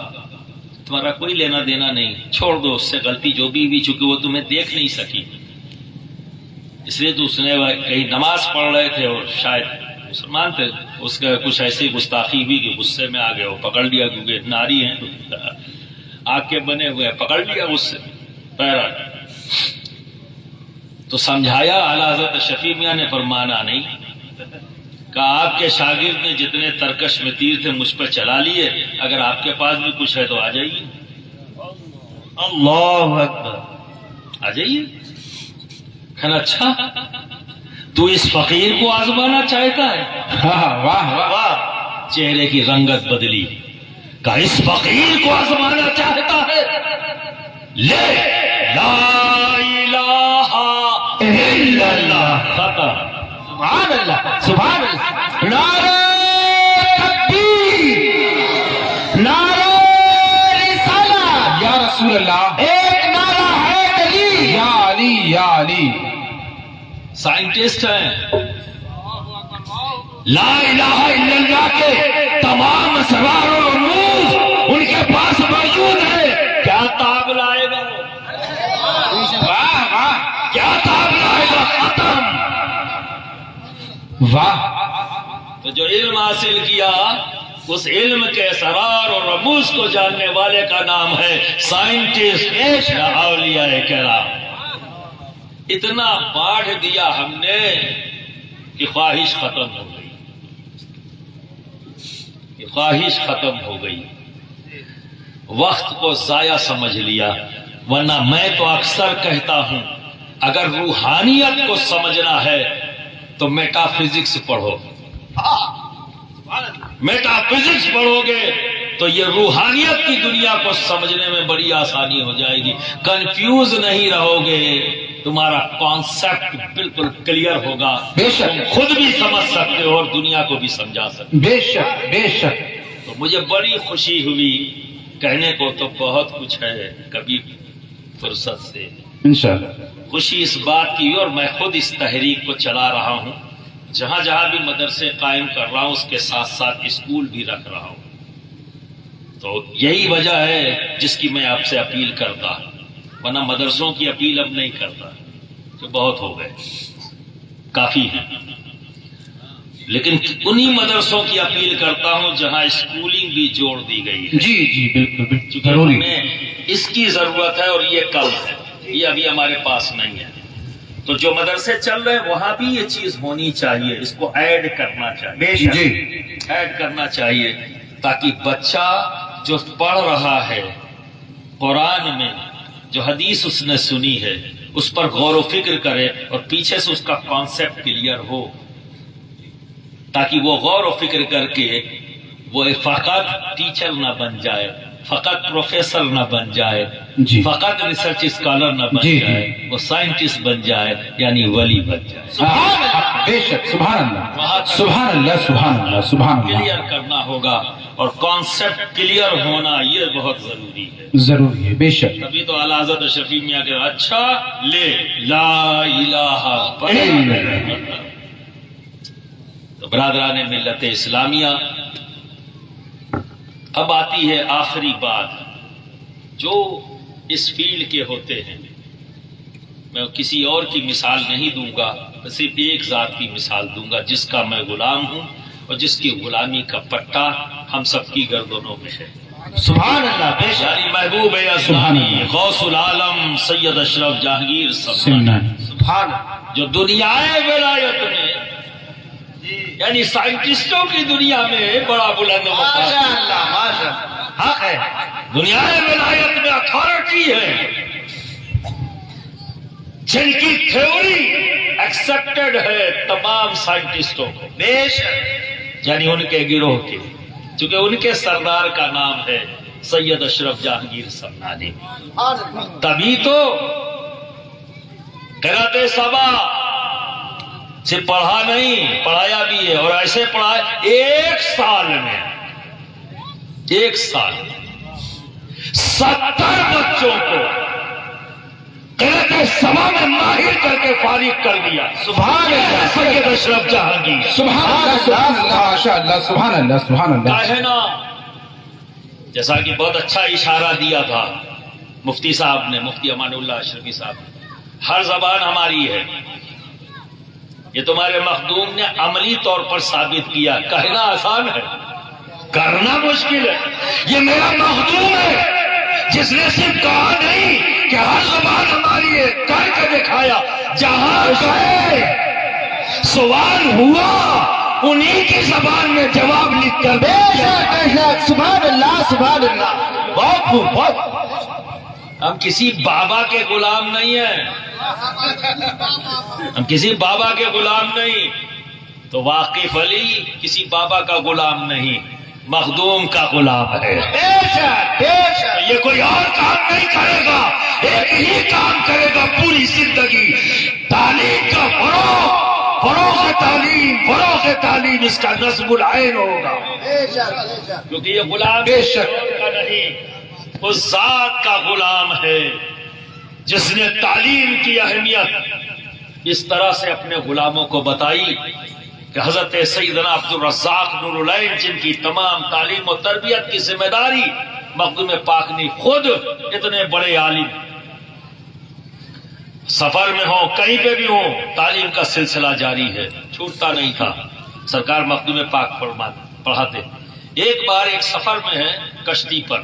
تمہارا کوئی لینا دینا نہیں، چھوڑ دو اس سے، غلطی جو بھی ہوئی چونکہ وہ تمہیں دیکھ نہیں سکی، اس لیے تو اس نے کہیں نماز پڑھ رہے تھے اور شاید مسلمان تھے، اس کا کچھ ایسی گستاخی ہوئی کہ غصے میں آ گئے، وہ پکڑ لیا، کیونکہ ناری ہیں آگ کے بنے ہوئے، پکڑ لیا اس سے پیرا۔ تو سمجھایا اعلیٰ حضرت شفیع میاں نے، پر مانا نہیں۔ کہا آپ کے شاگرد نے جتنے ترکش میں تیر تھے مجھ پہ چلا لیے، اگر آپ کے پاس بھی کچھ ہے تو آ جائیے، اللہ اکبر، آ جائیے۔ کہنا اچھا تو اس فقیر کو آزمانا چاہتا ہے؟ واہ واہ، چہرے کی رنگت بدلی۔ کہا اس فقیر کو آزمانا چاہتا ہے، لے لا الہ الا اللہ، ختم۔ سبحان اللہ، سبحان اللہ، نعرہ تکبیر، نعرہ رسالہ، یا رسول اللہ، ایک نعرہ ہے علی، یا علی یا علی۔ سائنٹسٹ ہیں، لا الہ الا اللہ کے تمام اسرار و رموز ان کے پاس موجود ہے. کیا تاب لائے گا؟ واہ واہ، کیا تاب لائے گا؟ ختم. واہ. تو جو علم حاصل کیا اس علم کے اسرار اور رموز کو جاننے والے کا نام ہے سائنٹسٹ یا اولیاء کرام. اتنا بانٹ دیا ہم نے کہ خواہش ختم ہو گئی، خواہش ختم ہو گئی، وقت کو ضائع سمجھ لیا. ورنہ میں تو اکثر کہتا ہوں اگر روحانیت کو سمجھنا ہے تو میٹا فزکس پڑھو. میٹا فزکس پڑھو گے تو یہ روحانیت کی دنیا کو سمجھنے میں بڑی آسانی ہو جائے گی. کنفیوز نہیں رہو گے، تمہارا کانسیپٹ بالکل کلیئر ہوگا. بے شک. تم خود بھی سمجھ سکتے ہو اور دنیا کو بھی سمجھا سکتے ہو. بے شک بے شک. تو مجھے بڑی خوشی ہوئی، کہنے کو تو بہت کچھ ہے، کبھی فرصت سے انشاءاللہ. خوشی اس بات کی، اور میں خود اس تحریک کو چلا رہا ہوں. جہاں جہاں بھی مدرسے قائم کر رہا ہوں اس کے ساتھ ساتھ اسکول بھی رکھ رہا ہوں. تو یہی وجہ ہے جس کی میں آپ سے اپیل کرتا، ورنہ مدرسوں کی اپیل اب نہیں کرتا کہ بہت ہو گئے، کافی ہیں. لیکن انہی مدرسوں کی اپیل کرتا ہوں جہاں اسکولنگ بھی جوڑ دی گئی ہے. جی جی بالکل بالکل چونکہ ضروری. ہمیں اس کی ضرورت ہے اور یہ کم ہے، یہ ابھی ہمارے پاس نہیں ہے. تو جو مدرسے چل رہے ہیں وہاں بھی یہ چیز ہونی چاہیے، اس کو ایڈ کرنا چاہیے. جی ایڈ کرنا چاہیے تاکہ بچہ جو پڑھ رہا ہے قرآن میں جو حدیث اس نے سنی ہے اس پر غور و فکر کرے اور پیچھے سے اس کا کانسیپٹ کلیئر ہو، تاکہ وہ غور و فکر کر کے وہ فقط ٹیچر نہ بن جائے، فقط پروفیسر نہ بن جائے، جی. فقط ریسرچ اسکالر نہ بن جی. جائے، وہ سائنٹسٹ بن جائے، یعنی ولی بن جائے. بے شک. سبحان اللہ سبحان اللہ سبحان اللہ سبحان اللہ. کلیئر کرنا ہوگا اور کانسیپٹ کلیئر ہونا یہ بہت ضروری ہے. ضروری ہے. بے شک. تبھی تو اعلیٰ حضرت شفیع میاں کہ اچھا لے لا الہ تو برادران ملت اسلامیہ، اب آتی ہے آخری بات. جو اس فیلڈ کے ہوتے ہیں، میں کسی اور کی مثال نہیں دوں گا، صرف ایک ذات کی مثال دوں گا جس کا میں غلام ہوں اور جس کی غلامی کا پٹا ہم سب کی گردنوں میں ہے. سبحان اللہ. بے شک. یعنی محبوب ازمانی غوث العالم سید اشرف جہانگیر سمنان. سبحان، جو دنیا ولایت میں یعنی سائنٹسٹوں کی دنیا میں بڑا بلند مقام، حق ہے، دنیا ولایت میں اتھارٹی ہے، جن کی تھیوری ایکسپٹڈ ہے تمام سائنٹسٹوں کو، یعنی ان کے گروہ کے، چونکہ ان کے سردار کا نام ہے سید اشرف جہانگیر سمنانی. تبھی تو قرأت سبا سے پڑھا نہیں، پڑھایا بھی ہے، اور ایسے پڑھایا 1 سال میں 70 بچوں کو قرأت سبا میں ماہر کر کے فارغ کر دیا. سبحان اللہ. سید اشرف جہانگیر. سبحان اللہ سبحان اللہ ماشاء اللہ سبحان اللہ سبحان اللہ. ہے نا، جیسا کہ بہت اچھا اشارہ دیا تھا مفتی صاحب نے، مفتی امان اللہ اشرفی صاحب نے. ہر زبان ہماری ہے، یہ تمہارے مخدوم نے عملی طور پر ثابت کیا. کہنا آسان ہے، کرنا مشکل ہے. یہ میرا مخدوم ہے جس نے صرف کہا نہیں کہ ہر زبان ہماری ہے، کر کے دکھایا. جہاں گئے سوال ہوا انہی کی زبان میں جواب لکھ کر. سبحان اللہ سبحان اللہ. بہت خوب، بہت. ہم کسی بابا کے غلام نہیں ہیں، ہم کسی بابا کے غلام نہیں. تو واقف علی کسی بابا کا غلام نہیں، مخدوم کا غلام ہے. یہ کوئی اور کام نہیں کرے گا، ایک ہی کام کرے گا پوری زندگی، تعلیم کا فروغ تعلیم اس کا نصب العین ہوگا. کیونکہ یہ غلام بے شک کا نہیں، اس ذات کا غلام ہے جس نے تعلیم کی اہمیت اس طرح سے اپنے غلاموں کو بتائی کہ حضرت سیدنا عبدالرزاق نورالعین جن کی تمام تعلیم و تربیت کی ذمہ داری مخدوم پاک نے خود، اتنے بڑے عالم سفر میں ہوں کہیں پہ بھی ہوں تعلیم کا سلسلہ جاری ہے، چھوٹتا نہیں تھا، سرکار مخدوم پاک پڑھاتے۔ ایک بار ایک سفر میں ہے کشتی پر،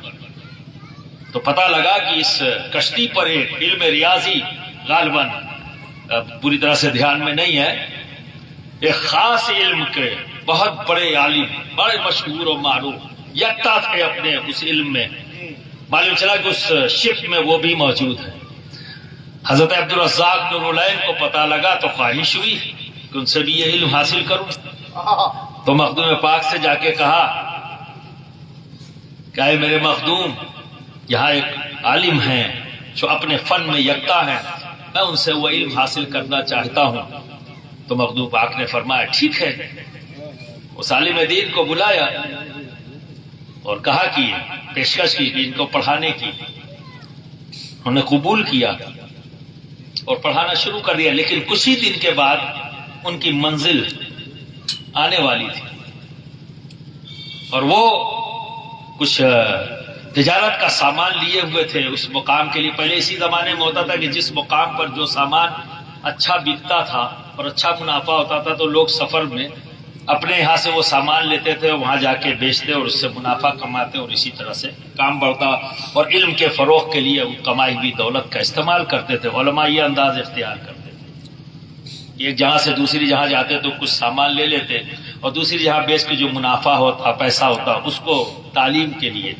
تو پتہ لگا کہ اس کشتی پر ایک علم ریاضی غالباً پوری طرح سے دھیان میں نہیں ہے، ایک خاص علم کے بہت بڑے عالم، بڑے مشہور و معروف یکتا تھے اپنے اس علم میں، معلوم چلا کہ اس شپ میں وہ بھی موجود ہے۔ حضرت عبدالرزاق نورالعین کو پتہ لگا تو خواہش ہوئی کہ ان سے بھی یہ علم حاصل کروں، تو مخدوم پاک سے جا کے کہا کہ اے میرے مخدوم، یہاں ایک عالم ہیں جو اپنے فن میں یکتا ہیں، میں ان سے وہ علم حاصل کرنا چاہتا ہوں۔ تو مخدوم پاک نے فرمایا ٹھیک ہے، اس عالم دین کو بلایا اور کہا کہ پیشکش کی ان کو پڑھانے کی، انہوں نے قبول کیا اور پڑھانا شروع کر دیا، لیکن کچھ ہی دن کے بعد ان کی منزل آنے والی تھی اور وہ کچھ تجارت کا سامان لیے ہوئے تھے اس مقام کے لیے۔ پہلے اسی زمانے میں ہوتا تھا کہ جس مقام پر جو سامان اچھا بکتا تھا اور اچھا منافع ہوتا تھا تو لوگ سفر میں اپنے یہاں سے وہ سامان لیتے تھے، وہاں جا کے بیچتے اور اس سے منافع کماتے اور اسی طرح سے کام بڑھتا، اور علم کے فروغ کے لیے وہ کمائی ہوئی دولت کا استعمال کرتے تھے۔ علماء یہ انداز اختیار کرتے تھے، ایک جہاں سے دوسری جہاں جاتے تو کچھ سامان لے لیتے اور دوسری جہاں بیچ کے جو منافع ہوتا، پیسہ ہوتا، اس کو تعلیم کے لیے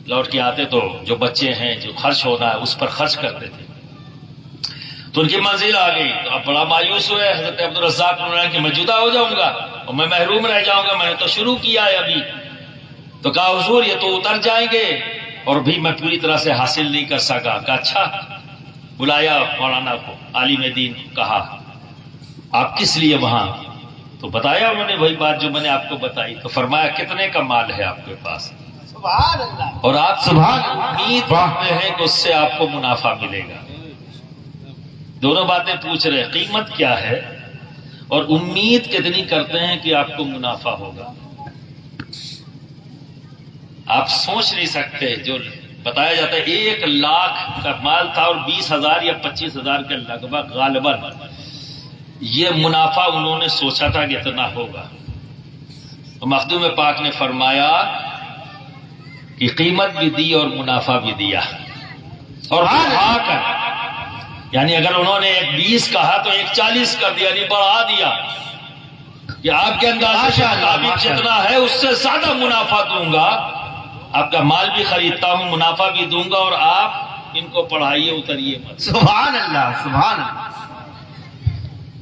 لوٹ کے آتے، تو جو بچے ہیں جو خرچ ہونا ہے اس پر خرچ کرتے تھے۔ تو ان کی منزل آ گئی تو اب بڑا مایوس ہوئے حضرت عبدالرزاق نورالعین کہ میں جدا ہو جاؤں گا اور میں محروم رہ جاؤں گا، میں نے تو شروع کیا ہے ابھی۔ تو کہا حضور یہ تو اتر جائیں گے اور بھی میں پوری طرح سے حاصل نہیں کر سکا۔ کہا اچھا، بلایا مولانا کو، عالم دین کو، کہا آپ کس لیے وہاں؟ تو بتایا انہوں نے وہی بات جو میں نے آپ کو بتائی۔ تو فرمایا کتنے کا مال ہے آپ کے پاس؟ سبحان اللہ۔ اور آپ سبحان امید رکھتے ہیں کہ اس سے آپ کو منافع ملے گا۔ دونوں باتیں پوچھ رہے، قیمت کیا ہے اور امید کتنی کرتے ہیں کہ آپ کو منافع ہوگا۔ آپ سوچ نہیں سکتے، جو بتایا جاتا ہے 1 لاکھ کا مال تھا اور 20,000 یا 25,000 کے لگ بھگ غالباً یہ منافع انہوں نے سوچا تھا کہ اتنا ہوگا۔ تو مخدوم پاک نے فرمایا کہ قیمت بھی دی اور منافع بھی دیا اور بڑھا کر، یعنی اگر انہوں نے 20 کہا تو 40 کر دیا، یعنی بڑھا دیا کہ آپ کے اندازے کے مطابق جتنا ہے اس سے زیادہ منافع دوں گا، آپ کا مال بھی خریدتا ہوں، منافع بھی دوں گا، اور آپ ان کو پڑھائیے، اتریے مت۔ سبحان اللہ، سبحان اللہ۔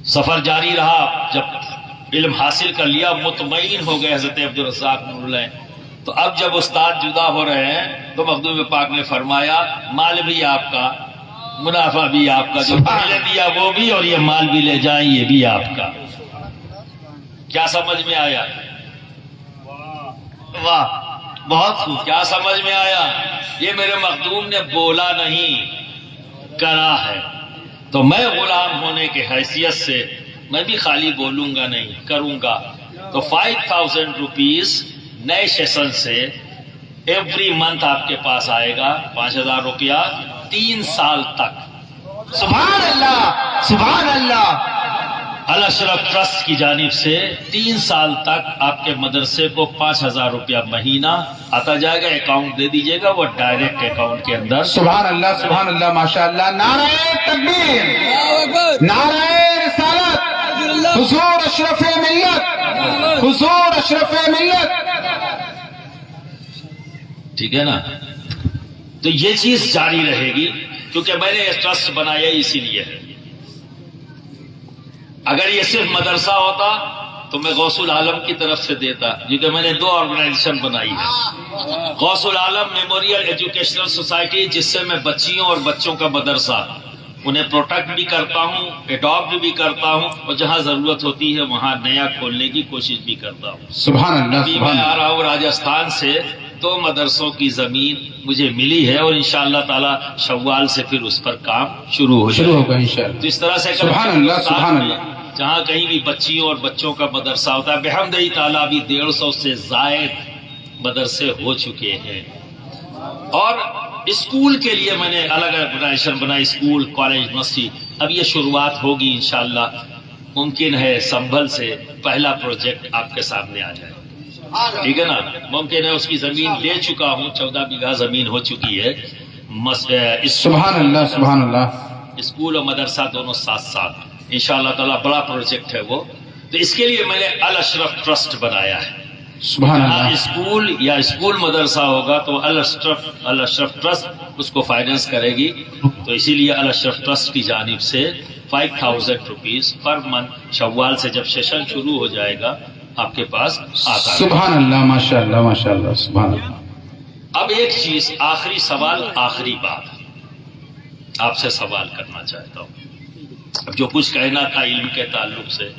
سفر جاری رہا، جب علم حاصل کر لیا مطمئن ہو گئے حضرت عبدالرزاق نورالعین۔ تو اب جب استاد جدا ہو رہے ہیں تو مخدوم پاک نے فرمایا مال بھی آپ کا، منافع بھی آپ کا، جو پہلے دیا وہ بھی، اور یہ مال بھی لے جائیں یہ بھی آپ کا۔ کیا سمجھ میں آیا؟ واہ، بہت خوب۔ کیا سمجھ میں آیا؟ یہ میرے مخدوم نے بولا نہیں، کرا ہے۔ تو میں غلام ہونے کے حیثیت سے میں بھی خالی بولوں گا نہیں، کروں گا۔ تو 5,000 روپیز نئے سیشن سے ایوری منتھ آپ کے پاس آئے گا، 5,000 روپیہ 3 سال تک۔ سبحان اللہ، سبحان اللہ۔ الاشرف ٹرسٹ کی جانب سے 3 سال تک آپ کے مدرسے کو 5,000 روپیہ مہینہ آتا جائے گا، اکاؤنٹ دے دیجیے گا، وہ ڈائریکٹ اکاؤنٹ کے اندر۔ سبحان اللہ، سبحان اللہ، ماشاءاللہ، نعرہ تکبیر، نعرہ رسالت، حضور اشرف ملت، حضور اشرف ملت۔ ٹھیک ہے نا؟ تو یہ چیز جاری رہے گی، کیونکہ میں نے یہ ٹرسٹ بنایا اسی لیے ہے۔ اگر یہ صرف مدرسہ ہوتا تو میں غوث العالم کی طرف سے دیتا، کیونکہ میں نے 2 آرگنائزیشن بنائی ہے، غوث العالم میموریل ایجوکیشنل سوسائٹی، جس سے میں بچیوں اور بچوں کا مدرسہ انہیں پروٹیکٹ بھی کرتا ہوں، اڈاپٹ بھی کرتا ہوں، اور جہاں ضرورت ہوتی ہے وہاں نیا کھولنے کی کوشش بھی کرتا ہوں۔ سبحان اللہ، ابھی سبحان میں آ اللہ۔ رہا ہوں راجستھان سے، 2 مدرسوں کی زمین مجھے ملی ہے اور انشاءاللہ تعالی شوال سے پھر اس پر کام شروع ہو جائے ہوگا انشاءاللہ. تو اس طرح سے سبحان اللہ سبحان اللہ. جہاں کہیں بھی بچیوں اور بچوں کا مدرسہ ہوتا ہے بحمدہ تعالیٰ ابھی 150 سے زائد مدرسے ہو چکے ہیں. اور اسکول کے لیے میں نے الگ الگ ڈونیشن بنائی، اسکول کالج یونیورسٹی. اب یہ شروعات ہوگی انشاءاللہ. ممکن ہے سنبھل سے پہلا پروجیکٹ آپ کے سامنے آ جائے، ٹھیک ہے نا. ممکن ہے اس کی زمین لے چکا ہوں، 14 بیگھہ زمین ہو چکی ہے. سبحان اللہ سبحان اللہ. اسکول اور مدرسہ دونوں ساتھ ساتھ انشاءاللہ تعالیٰ بڑا پروجیکٹ ہے وہ. تو اس کے لیے میں نے الاشرف ٹرسٹ بنایا ہے. سبحان اللہ. اسکول یا اسکول مدرسہ ہوگا تو الاشرف ٹرسٹ اس کو فائننس کرے گی. تو اسی لیے الاشرف ٹرسٹ کی جانب سے 5000 روپیز پر منتھ شوال سے جب سیشن شروع ہو جائے گا آپ کے پاس آتا ہے. سبحان اللہ ماشاء اللہ ماشاء اللہ سبحان اللہ. اب ایک چیز، آخری سوال، آخری بات آپ سے سوال کرنا چاہتا ہوں. اب جو کچھ کہنا تھا علم کے تعلق سے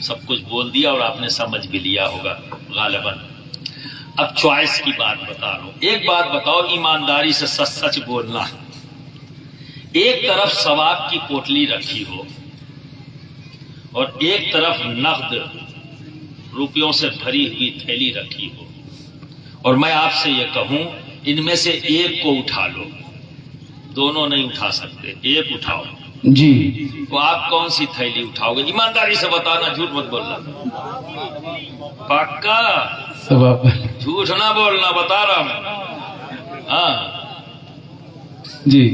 سب کچھ بول دیا اور آپ نے سمجھ بھی لیا ہوگا غالباً. اب چوائس کی بات بتا رہا ہوں. ایک بات بتاؤ، ایمانداری سے سچ سچ بولنا. ایک طرف ثواب کی پوٹلی رکھی ہو اور ایک طرف نقد روپیوں سے بھری ہوئی تھیلی رکھی ہو، اور میں آپ سے یہ کہوں ان میں سے ایک کو اٹھا لو. دونوں نہیں اٹھا سکتے، ایک اٹھاؤ. جی. تو آپ کون سی تھیلی اٹھاؤ گے؟ ایمانداری سے بتانا، جھوٹ مت بولنا. پکا ثواب. جھوٹ نہ بولنا، بتا رہا ہوں. ہاں جی.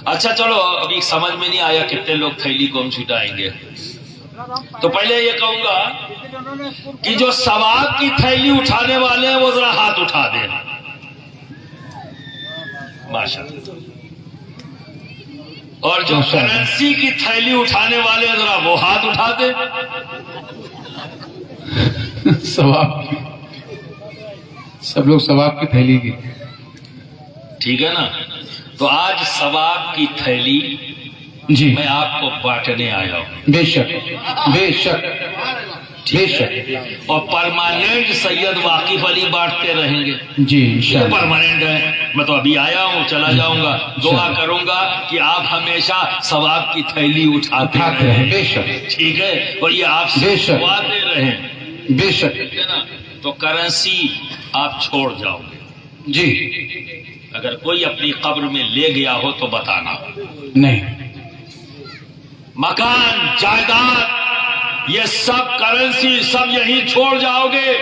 اچھا چلو، ابھی سمجھ میں نہیں آیا کتنے لوگ تھیلی کو ہم چھٹائیں گے. تو پہلے یہ کہوں گا کہ جو ثواب کی تھیلی اٹھانے والے ہیں وہ ذرا ہاتھ اٹھا دیں. ماشاءاللہ. اور جو کرنسی کی تھیلی اٹھانے والے ہیں ذرا وہ ہاتھ اٹھا دیں. ثواب کی سب لوگ ثواب کی تھیلی کی. ٹھیک ہے نا. تو آج ثواب کی تھیلی جی میں آپ کو بانٹنے آیا ہوں. بے شک بے شک بے شک. اور پرماننٹ سید واقف علی بانٹتے رہیں گے. جی یہ انشاءاللہ. پرماننٹ ہے. میں تو ابھی آیا ہوں، چلا جاؤں گا. دعا کروں گا کہ آپ ہمیشہ ثواب کی تھیلی اٹھاتے رہیں. بے شک. ٹھیک ہے. اور یہ آپ سے بے شک. دعا دے رہیں. بے شک. ٹھیک ہے نا. تو کرنسی آپ چھوڑ جاؤ گے. جی. اگر کوئی اپنی قبر میں لے گیا ہو تو بتانا. نہیں. مکان، جائیداد، یہ سب کرنسی سب یہیں چھوڑ جاؤ گے.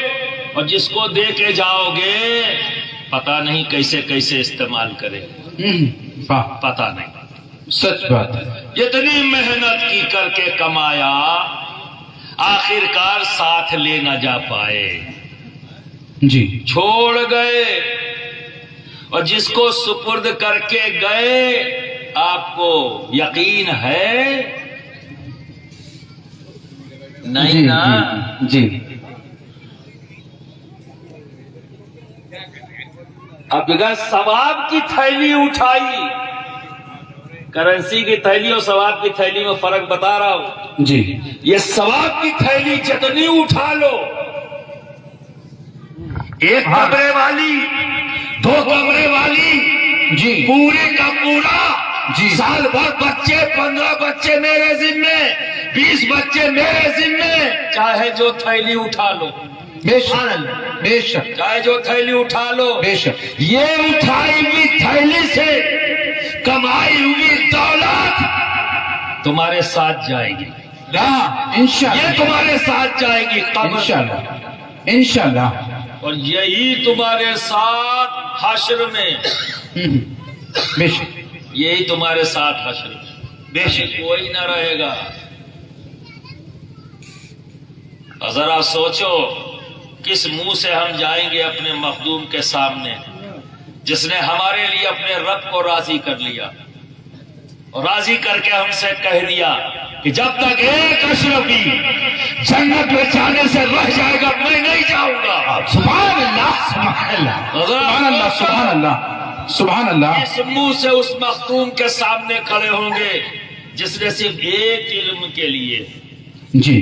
اور جس کو دے کے جاؤ گے پتہ نہیں کیسے کیسے استعمال کرے. پتہ نہیں. سچ بات ہے. اتنی محنت کی کر کے کمایا، آخرکار ساتھ لے نہ جا پائے، جی. چھوڑ گئے. اور جس کو سپرد کر کے گئے آپ کو یقین ہے نہیں جی نا؟ جی جی. اب اگر ثواب کی تھیلی اٹھائی، کرنسی کی تھیلی اور ثواب کی تھیلی میں فرق بتا رہا ہوں. جی. یہ ثواب کی تھیلی جتنی اٹھا لو، ایک کمرے والی، 2 کمرے والی، جی. پورے کا پورا، جی. سال بھر بچے، 15 بچے میرے ذمے، 20 بچے میرے ذمے، چاہے جو تھیلی اٹھا لو. بے شک بے شک چاہے جو تھیلی اٹھا لو. بے شک. یہ اٹھائی ہوئی تھیلی سے کمائی ہوئی دولت تمہارے ساتھ جائے گی. انشاءاللہ. یہ تمہارے ساتھ جائے گی قبر. انشاءاللہ انشاءاللہ. اور یہی تمہارے ساتھ حشر میں، بے شک. یہی تمہارے ساتھ حشر میں. بے شک کوئی نہ رہے گا. ذرا سوچو کس منہ سے ہم جائیں گے اپنے مخدوم کے سامنے جس نے ہمارے لیے اپنے رب کو راضی کر لیا اور راضی کر کے ہم سے کہہ دیا کہ جب تک ایک اشرفی جنت میں جانے سے رہ جائے گا میں نہیں جاؤں گا. سبحان اللہ سبحان اللہ سبحان اللہ سبحان اللہ سبحان اللہ. اس منہ سے اس مخدوم کے سامنے کھڑے ہوں گے جس نے صرف ایک علم کے لیے جی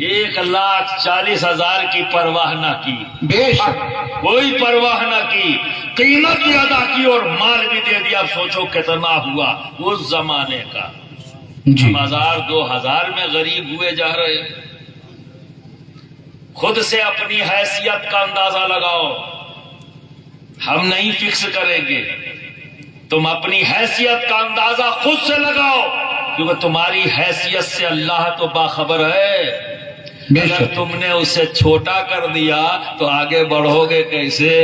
1,40,000 کی پرواہ نہ کی، بے شک کوئی پرواہ نہ کی، قیمت بھی ادا کی اور مال بھی دے دیا. اب سوچو کتنا ہوا اس زمانے کا. جی 1,000-2,000 میں غریب ہوئے جا رہے. خود سے اپنی حیثیت کا اندازہ لگاؤ. ہم نہیں فکس کریں گے، تم اپنی حیثیت کا اندازہ خود سے لگاؤ، کیونکہ تمہاری حیثیت سے اللہ تو باخبر ہے. بے اگر شک تم نے اسے چھوٹا کر دیا تو آگے بڑھو گے کیسے؟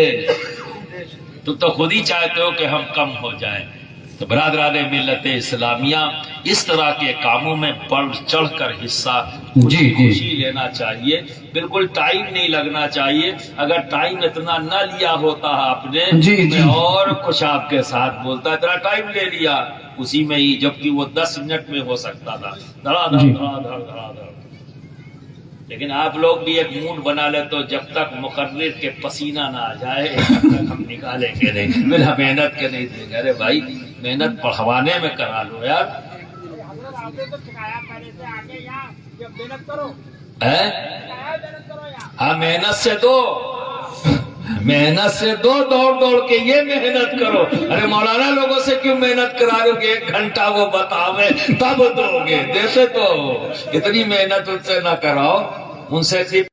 تم تو خود ہی چاہتے ہو کہ ہم کم ہو جائیں. تو برادران ملت اسلامیہ اس طرح کے کاموں میں بڑھ چڑھ کر حصہ خوشی لینا چاہیے. بالکل ٹائم نہیں لگنا چاہیے. اگر ٹائم اتنا نہ لیا ہوتا آپ نے میں اور کچھ آپ کے ساتھ بولتا. اتنا ٹائم لے لیا اسی میں ہی، جبکہ وہ 10 منٹ میں ہو سکتا تھا. دھڑا دھڑ دھڑا دھڑ دھڑا دھڑ. لیکن آپ لوگ بھی ایک موڈ بنا لے تو جب تک مقرر کے پسینہ نہ آ جائے تب تک ہم نکالیں گے نہیں، بنا محنت کے نہیں دیں گے. ارے بھائی محنت پڑھوانے میں کرا لو یار. ہاں محنت سے دو، محنت سے دو، دوڑ دوڑ کے یہ محنت کرو. ارے مولانا لوگوں سے کیوں محنت کرا رہے ہو کہ 1 گھنٹہ وہ بتاوے تب دو گے؟ دیتے تو اتنی محنت ان سے نہ کراؤ. ان سے